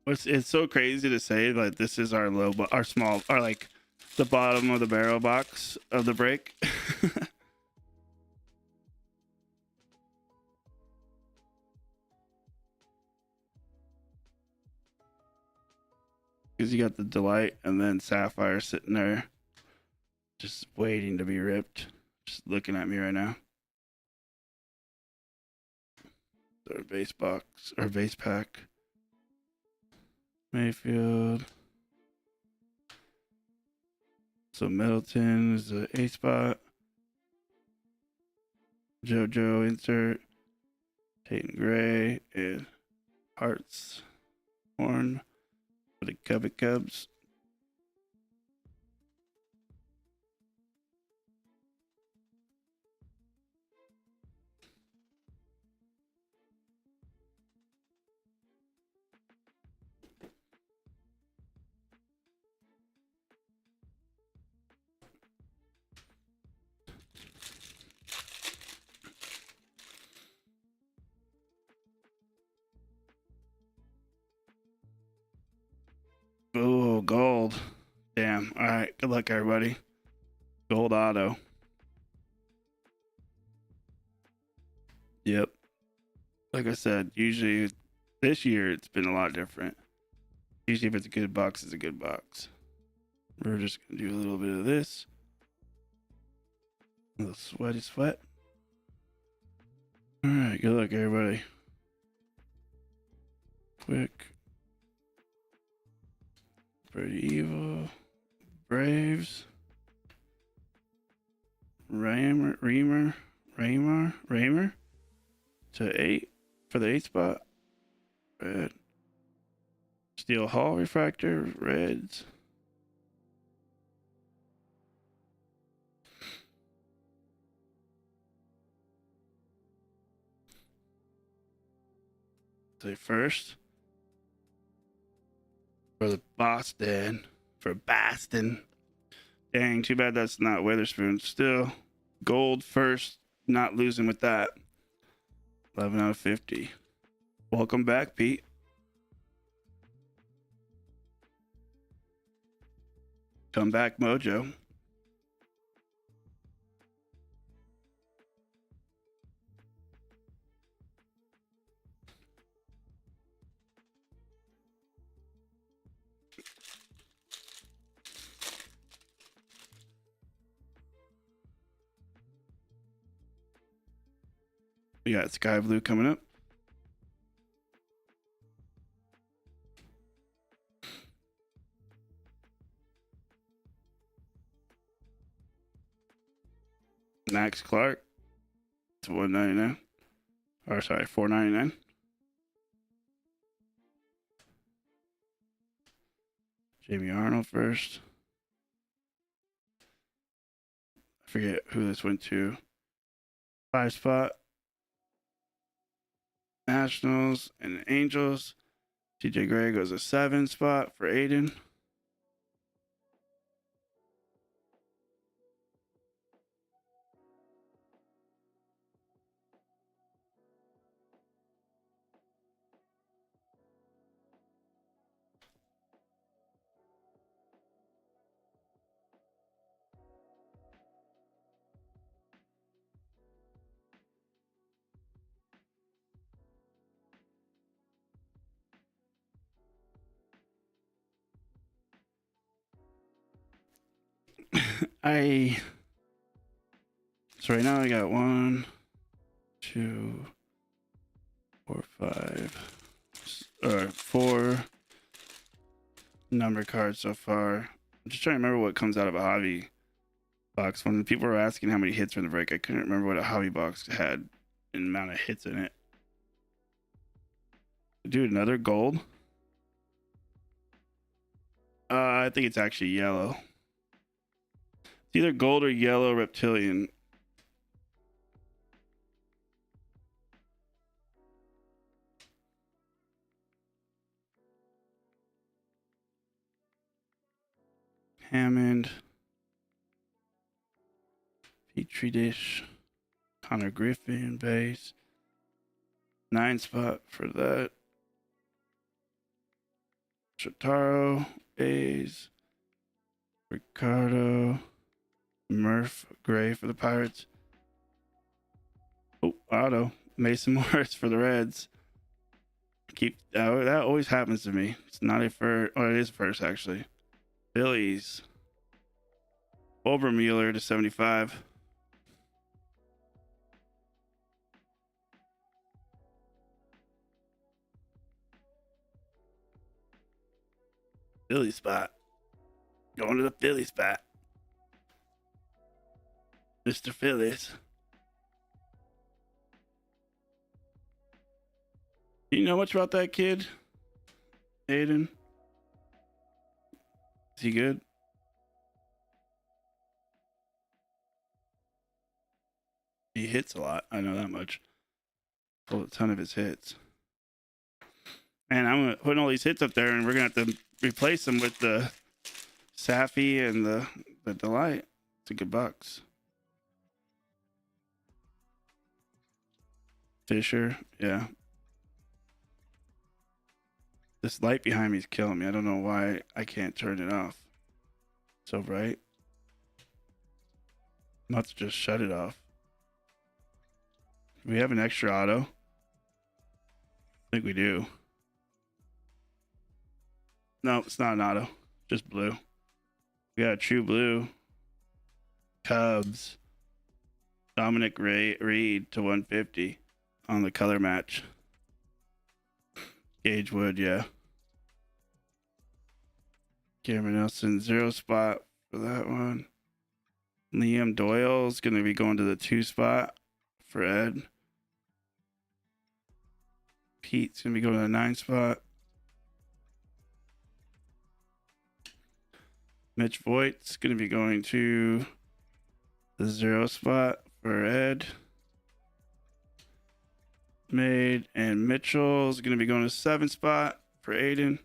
It's so crazy to say like this is our low, our small, our like the bottom of the barrel box of the break. Because you got the Delight and then Sapphire sitting there just waiting to be ripped, just looking at me right now. Our base box or base pack. Mayfield. So Middleton is the 8 spot. JoJo insert. Tate Gray and Hearts Horn for the Cubs. Oh, gold. Damn. All right. Good luck, everybody. Gold auto. Yep. Like I said, usually this year it's been a lot different. Usually if it's a good box, it's a good box. We're just gonna do a little bit of this. A little sweaty sweat. All right, good luck, everybody. Quick. Pretty evil. Braves. Raymer to 8 for the 8 spot. Red. Steel Hall refractor. Reds. Say first for the Boston. For Boston. Dang, too bad that's not Witherspoon. Still, gold first. Not losing with that. 11 out of 50. Welcome back, Pete. Come back, Mojo. We got Sky Blue coming up. Max Clark to 199. Or sorry, 499. Jamie Arnold first. I forget who this went to. 5 spot. Nationals and Angels. TJ Gray goes a 7 spot for Aiden. So right now I got 1, 2, 4, 5, or 4 number cards so far. I'm just trying to remember what comes out of a hobby box. When people were asking how many hits were in the break, I couldn't remember what a hobby box had an amount of hits in it. Dude, another gold. I think it's actually yellow. It's either gold or yellow reptilian. Hammond. Petri dish. Connor Griffin base. 9 spot for that. Shotaro. A's. Ricardo. Murph Gray for the Pirates. Oh, auto. Mason Morris for the Reds. That always happens to me. It's not a first. Oh, it is first actually. Phillies. Obermueller to 75. Philly spot. Going to the Philly spot. Mr. Phillies. Do you know much about that kid, Aiden? Is he good? He hits a lot. I know that much. Pulled a ton of his hits. And I'm putting all these hits up there, and we're gonna have to replace them with the Sapphy and the Delight. It's a good box. Fisher, yeah. This light behind me is killing me. I don't know why I can't turn it off. So bright. I'm about to just shut it off. We have an extra auto. I think we do. No, it's not an auto. Just blue. We got a true blue. Cubs. Dominic Reed to 150 on the color match. Gage Wood, yeah. Cameron Nelson, 0 spot for that one. Liam Doyle is going to be going to the 2 spot for Ed. Pete's going to be going to the 9 spot. Mitch Voigt's going to be going to the 0 spot for Ed. Made and Mitchell's going to be going to 7 spot for Aiden.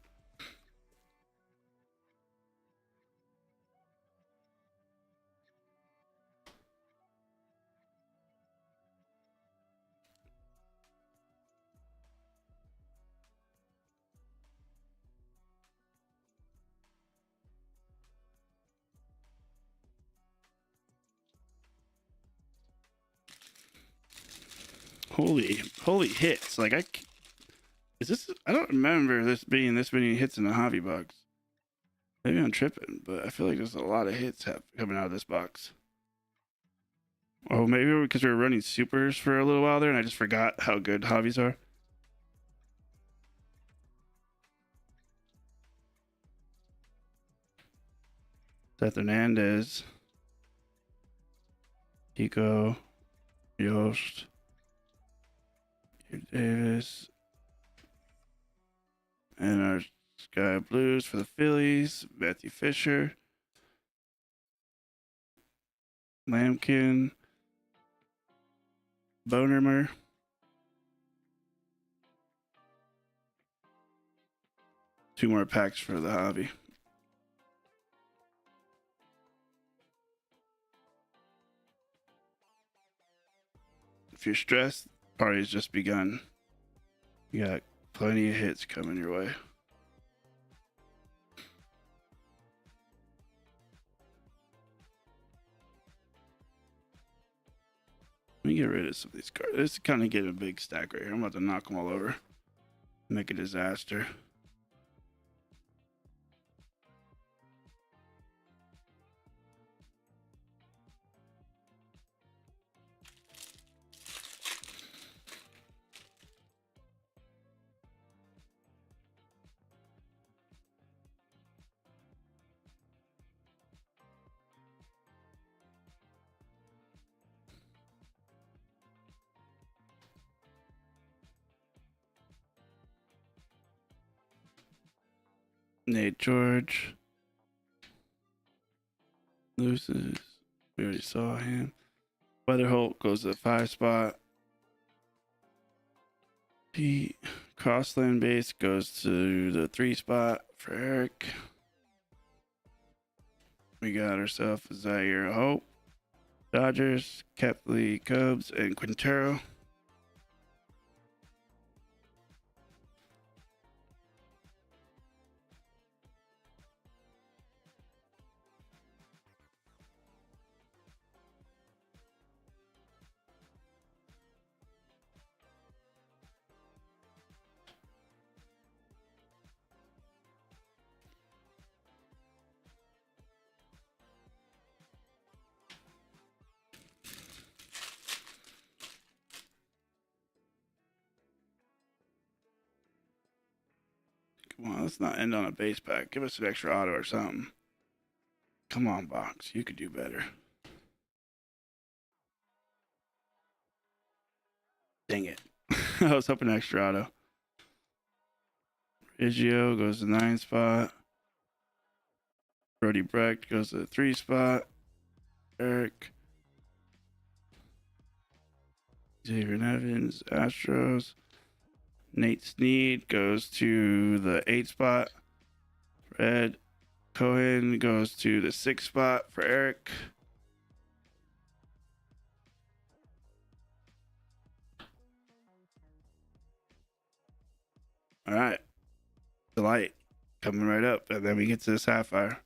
Holy hits. Like, I don't remember this being this many hits in the hobby box. Maybe I'm tripping, but I feel like there's a lot of hits coming out of this box. Oh, maybe because we were running supers for a little while there and I just forgot how good hobbies are. Seth Hernandez. Kiko. Yost. Davis. And our Sky Blues for the Phillies. Matthew Fisher. Lampkin. Bonermer. Two more packs for the hobby. If you're stressed, party's just begun. You got plenty of hits coming your way. Let me get rid of some of these cards. This is kind of getting a big stack right here. I'm about to knock them all over. Make a disaster. Nate George. Loses. We already saw him. Weatherholt goes to the 5 spot. Pete Crossland base goes to the 3 spot for Eric. We got ourselves Zaire Hope, Dodgers, Kepley Cubs, and Quintero. Come on, let's not end on a base pack. Give us an extra auto or something. Come on, box. You could do better. Dang it. I was hoping extra auto. Igio goes to the 9 spot. Brody Brecht goes to the 3 spot. Eric. Xavier Evans, Astros. Nate Snead goes to the 8 spot. Red. Cohen goes to the 6 spot for Eric. All right. The light coming right up. And then we get to the Sapphire.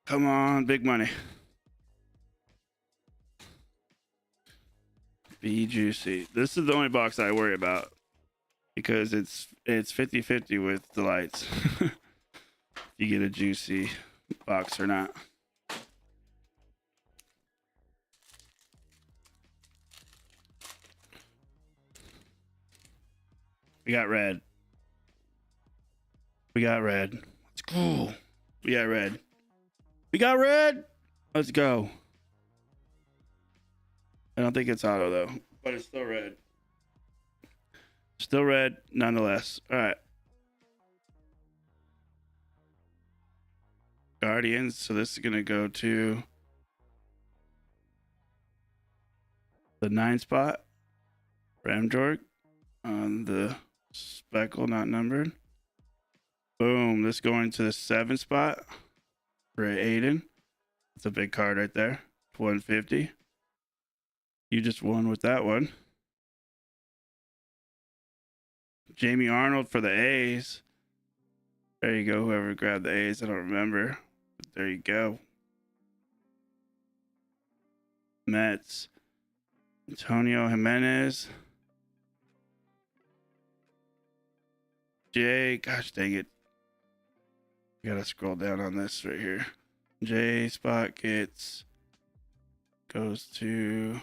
Come on, big money. Be juicy. This is the only box I worry about because it's 50-50 with the lights. If you get a juicy box or not. We got red. We got red. Let's go. We got red. We got red. Let's go. I don't think it's auto though, but it's still red. Still red nonetheless. All right. Guardians. So this is going to go to the 9 spot. Ramjorg on the speckle not numbered. Boom. This going to the 7 spot for Aiden. That's a big card right there. 150. You just won with that one. Jamie Arnold for the A's. There you go. Whoever grabbed the A's, I don't remember. But there you go. Mets. Antonio Jimenez. Jay. Gosh dang it. I gotta scroll down on this right here. J spot goes to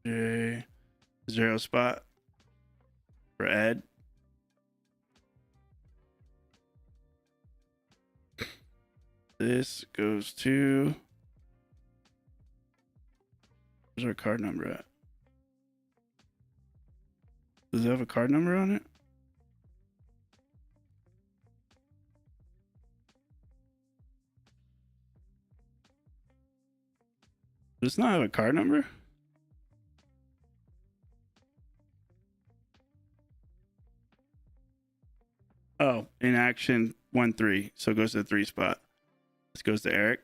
J 0 spot for Ed. This goes to, where's our card number at? Does it have a card number on it? Does this not have a card number? Oh, in action 1-3. So it goes to the 3 spot. This goes to Eric.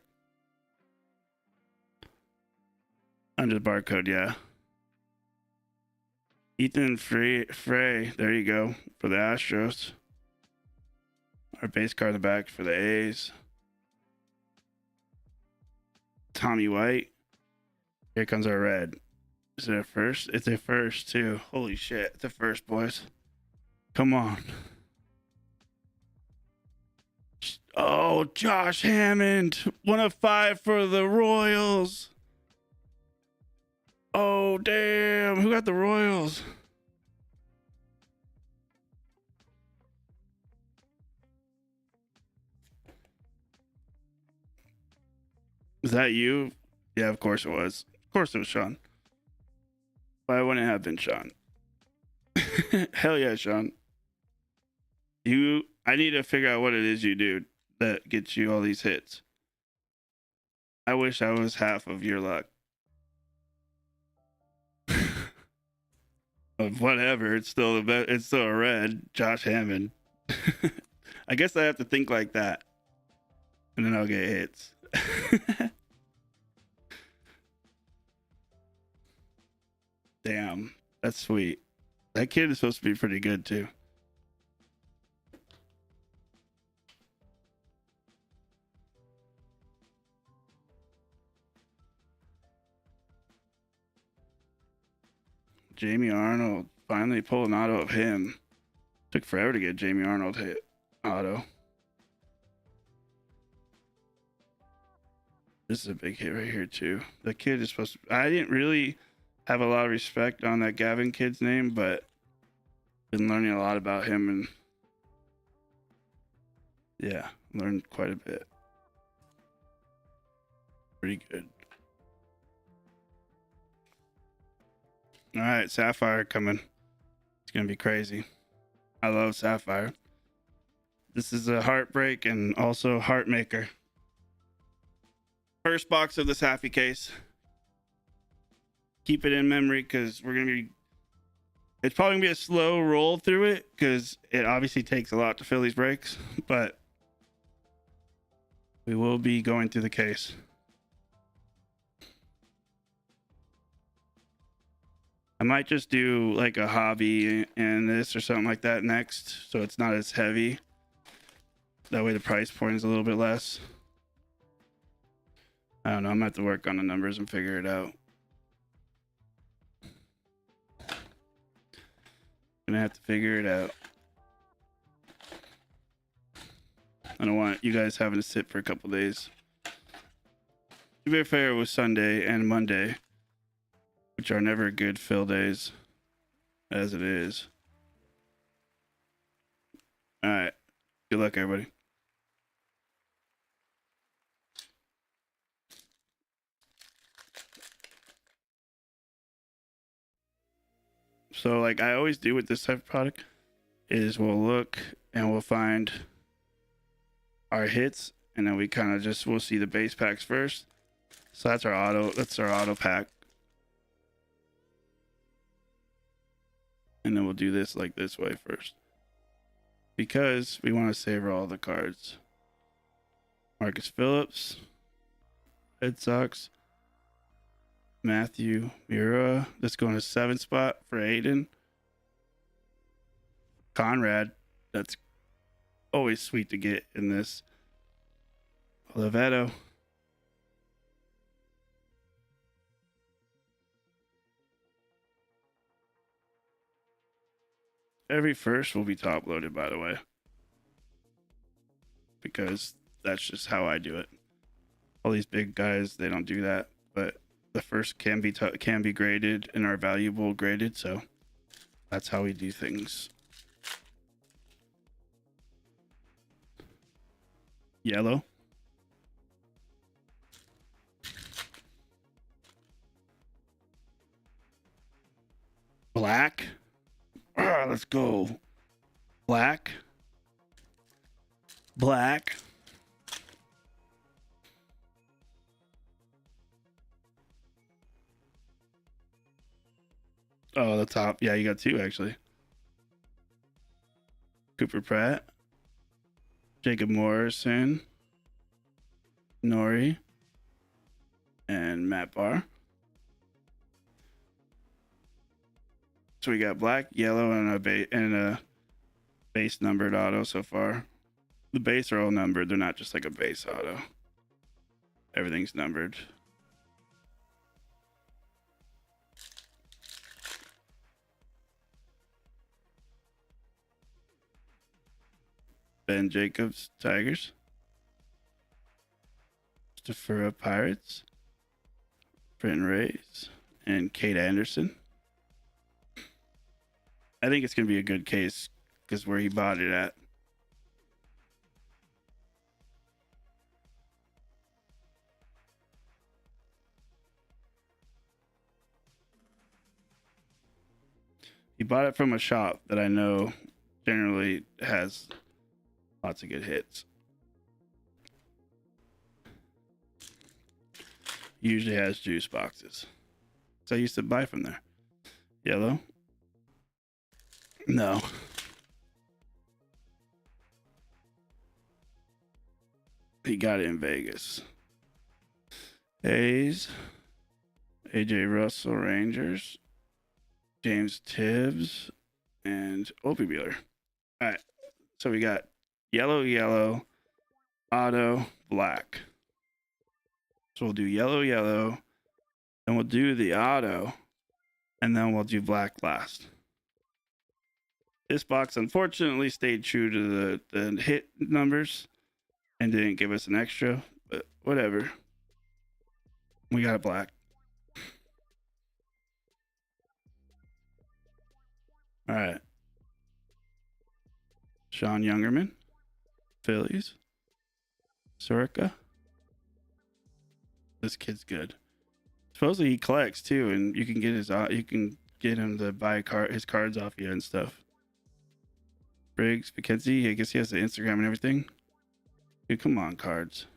Under the barcode, yeah. Ethan Frey, there you go, for the Astros. Our base card in the back for the A's. Tommy White. Here comes our red. Is it a first? It's a first, too. Holy shit. It's a first, boys. Come on. Oh, Josh Hammond. 1 of 5 for the Royals. Oh, damn. Who got the Royals? Is that you? Yeah, of course it was. Of course it was Shaun. Why wouldn't it have been Shaun? Hell yeah, Shaun. I need to figure out what it is you do that gets you all these hits. I wish I was half of your luck. But whatever, it's still a red. Josh Hammond. I guess I have to think like that, and then I'll get hits. Damn, that's sweet. That kid is supposed to be pretty good too. Jamie Arnold, finally pull an auto of him. Took forever to get Jamie Arnold hit auto. This is a big hit right here too. The kid is supposed to, I didn't really have a lot of respect on that Gavin kid's name, but been learning a lot about him, and yeah, learned quite a bit. Pretty good. All right, Sapphire coming. It's gonna be crazy. I love Sapphire. This is a heartbreak and also heart maker. First box of the Sapphy case. Keep it in memory because it's probably gonna be a slow roll through it because it obviously takes a lot to fill these breaks, but we will be going through the case. I might just do like a hobby and this or something like that next, so it's not as heavy. That way the price point is a little bit less. I don't know. I'm gonna have to work on the numbers and figure it out. Gonna have to figure it out. I don't want you guys having to sit for a couple days. To be fair, it was Sunday and Monday, which are never good fill days, as it is. All right. Good luck, everybody. So, like I always do with this type of product, is we'll look and we'll find our hits, and then we kind of just we'll see the base packs first. So that's our auto pack. And then we'll do this like this way first, because we want to savor all the cards. Marcus Phillips, Red Sox, Matthew Mura. Let's go in a 7th spot for Aiden. Conrad, that's always sweet to get in this. Oliveto. Every first will be top loaded, by the way, because that's just how I do it. All these big guys, they don't do that, but the first can be graded and are valuable graded, so that's how we do things. Yellow. Black. Let's go. Black. Black. Oh, the top. Yeah, you got 2 actually. Cooper Pratt. Jacob Morrison. Nori. And Matt Barr. So we got black, yellow, and a base numbered auto so far. The base are all numbered. They're not just like a base auto. Everything's numbered. Ben Jacobs, Tigers. Stafura, Pirates. Brenton Rays. And Kate Anderson. I think it's going to be a good case because where he bought it at. He bought it from a shop that I know generally has lots of good hits. Usually has juice boxes. So I used to buy from there. Yellow. No. He got it in Vegas. A's. AJ Russell, Rangers. James Tibbs. And Opie Beeler. All right. So we got yellow, yellow, auto, black. So we'll do yellow, yellow. Then we'll do the auto. And then we'll do black last. This box unfortunately stayed true to the hit numbers and didn't give us an extra, but whatever. We got a black. All right. Shaun Youngerman, Phillies. Surica. This kid's good. Supposedly he collects too, and you can get him to buy his cards off you and stuff. Briggs, McKenzie, I guess he has the Instagram and everything. Dude, come on, cards.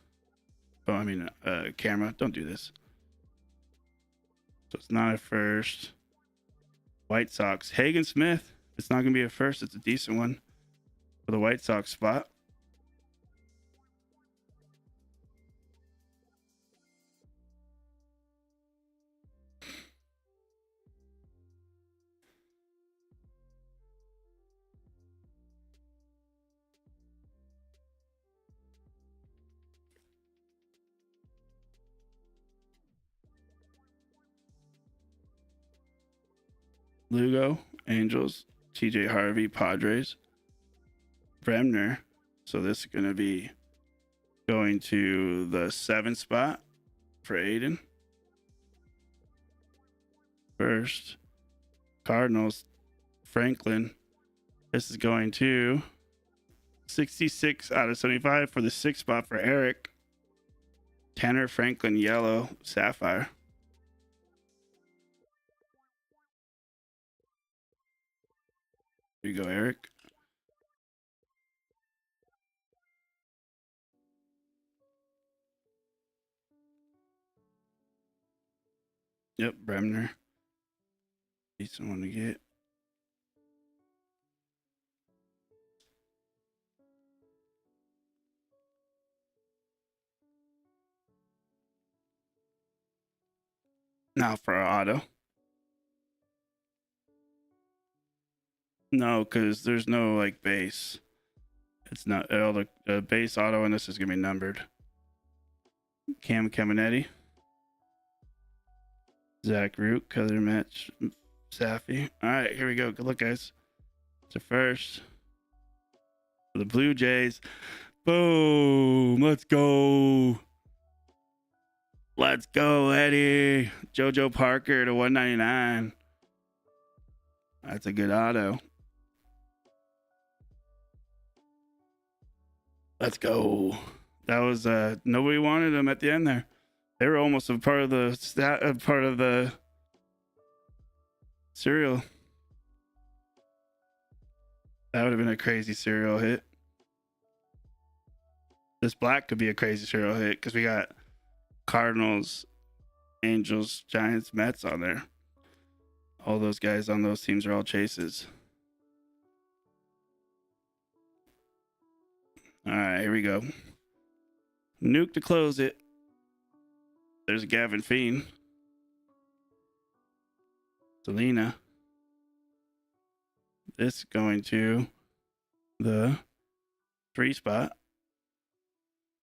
Oh, I mean, camera. Don't do this. So it's not a first. White Sox. Hagen Smith. It's not going to be a first. It's a decent one for the White Sox spot. Lugo, Angels. TJ Harvey, Padres. Bremner. So this is going to be going to the 7th spot for Aiden. First, Cardinals, Franklin. This is going to 66 out of 75 for the 6th spot for Eric. Tanner Franklin, yellow, Sapphire. Here you go, Eric. Yep, Bremner. Decent one to get. Now for our auto. No, because there's no like base. It's not all the base auto, and this is gonna be numbered. Cam Caminetti, Zach Root, color match, Sapphy. All right, here we go. Good luck, guys. So first, for the Blue Jays. Boom! Let's go. Let's go, Eddie. JoJo Parker to 199. That's a good auto. Let's go. That was nobody wanted them at the end there. They were almost a part of the serial. That would have been a crazy serial hit. This black could be a crazy serial hit because we got Cardinals, Angels, Giants, Mets on there. All those guys on those teams are all chases. All right, here we go. Nuke to close it. There's Gavin Fiend. Selena. This going to the 3 spot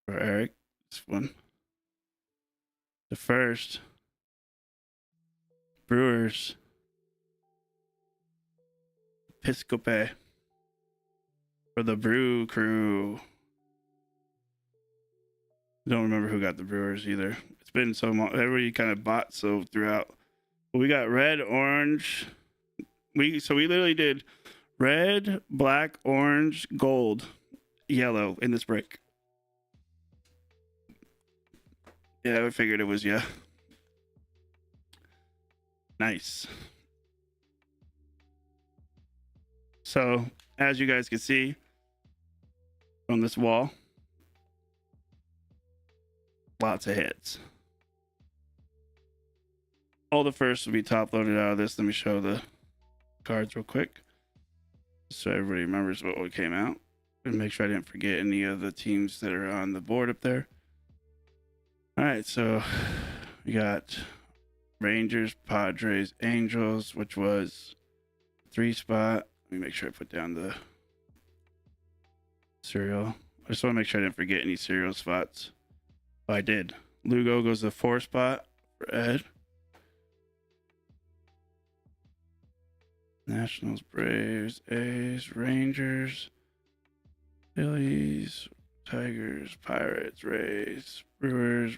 for Eric. This one. The first. Brewers. Episcope. For the Brew Crew. Don't remember who got the Brewers either. It's been so long. Everybody kind of bought so throughout. But we got red, orange. We literally did red, black, orange, gold, yellow in this break. Yeah, I figured it was yeah. Nice. So as you guys can see on this wall, lots of hits. All the firsts will be top loaded out of this. Let me show the cards real quick so everybody remembers what came out, and make sure I didn't forget any of the teams that are on the board up there. All right, so we got Rangers, Padres, Angels, which was 3 spot. Let me make sure I put down the serial. I just want to make sure I didn't forget any serial spots. Oh, I did. Lugo goes to 4 spot for Ed. Nationals, Braves, A's, Rangers, Phillies, Tigers, Pirates, Rays, Brewers,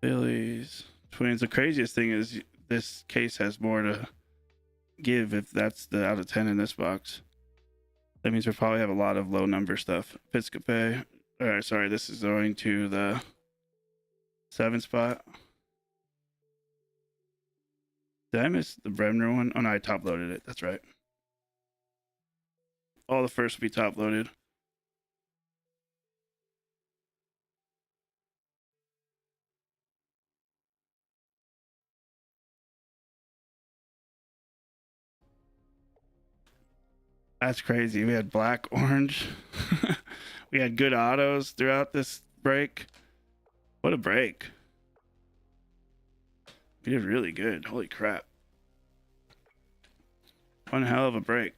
Phillies, Twins. The craziest thing is this case has more to give if that's the out of 10 in this box. That means we probably have a lot of low number stuff. Episcope. All right, sorry, this is going to the 7 spot. Did I miss the Bremner one? Oh no, I top loaded it. That's right. All the first will be top loaded. That's crazy. We had black, orange. We had good autos throughout this break. What a break. We did really good. Holy crap. One hell of a break.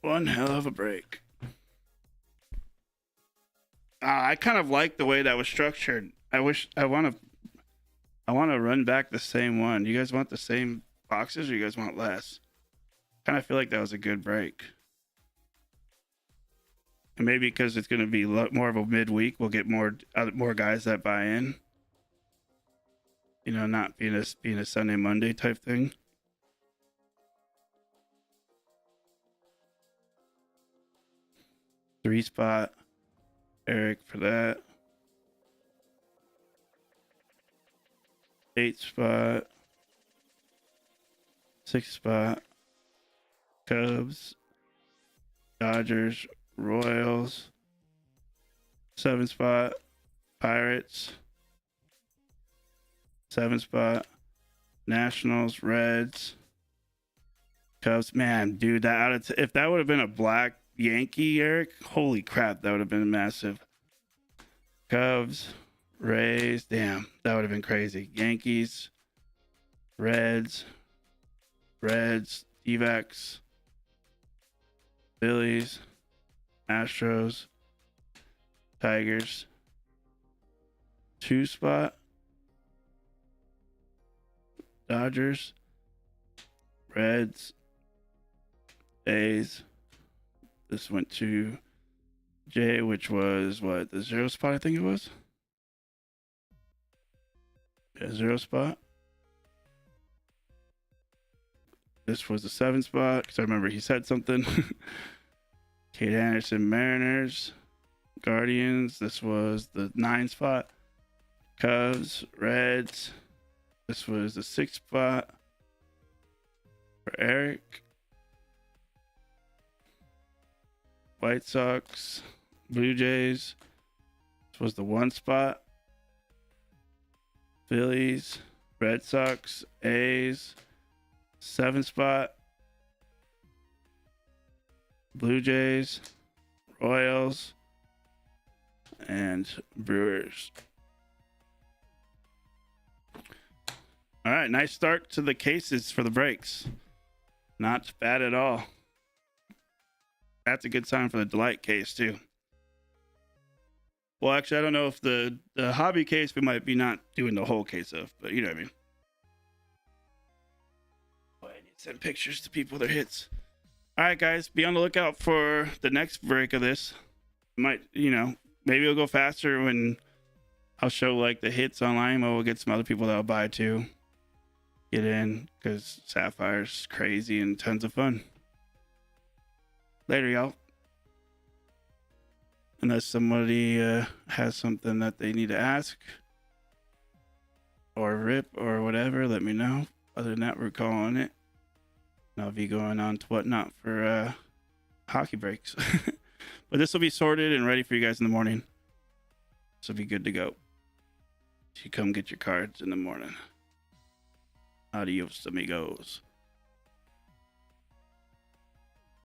One hell of a break. I kind of like the way that was structured. I wish I want to run back the same one. You guys want the same boxes, or you guys want less? Kind of feel like that was a good break. And maybe because it's going to be more of a midweek, we'll get more guys that buy in. You know, not being a Sunday Monday type thing. Three spot, Eric for that. 8 spot, 6 spot, Cubs, Dodgers, Royals. 7 spot, Pirates. 7 spot, Nationals, Reds, Cubs. Man, dude, that if that would have been a black Yankee, Eric, holy crap, that would have been massive. Cubs, Rays, damn, that would have been crazy. Yankees, Reds, D-backs, Phillies, Astros, Tigers. 2 spot, Dodgers, Reds, A's. This went to J, which was what, the 0 spot, I think it was. Yeah, 0 spot. This was the 7 spot, because I remember he said something. Kate Anderson, Mariners, Guardians. This was the 9 spot. Cubs, Reds. This was the 6th spot for Eric. White Sox, Blue Jays. This was the 1 spot. Phillies, Red Sox, A's. 7 spot. Blue Jays, Royals, and Brewers. All right, nice start to the cases for the breaks. Not bad at all. That's a good sign for the Delight case, too. Well, actually, I don't know if the hobby case we might be not doing the whole case of, but you know what I mean. Oh, I need to send pictures to people their hits. All right, guys, be on the lookout for the next break of this. Might, you know, maybe it'll go faster when I'll show like the hits online, but we'll get some other people that'll buy too. Get in, because Sapphire's crazy and tons of fun. Later, y'all. Unless somebody has something that they need to ask or rip or whatever, let me know. Other than that, we're calling it. And I'll be going on to whatnot for hockey breaks. But this will be sorted and ready for you guys in the morning. This will be good to go. So you come get your cards in the morning. Adios, amigos.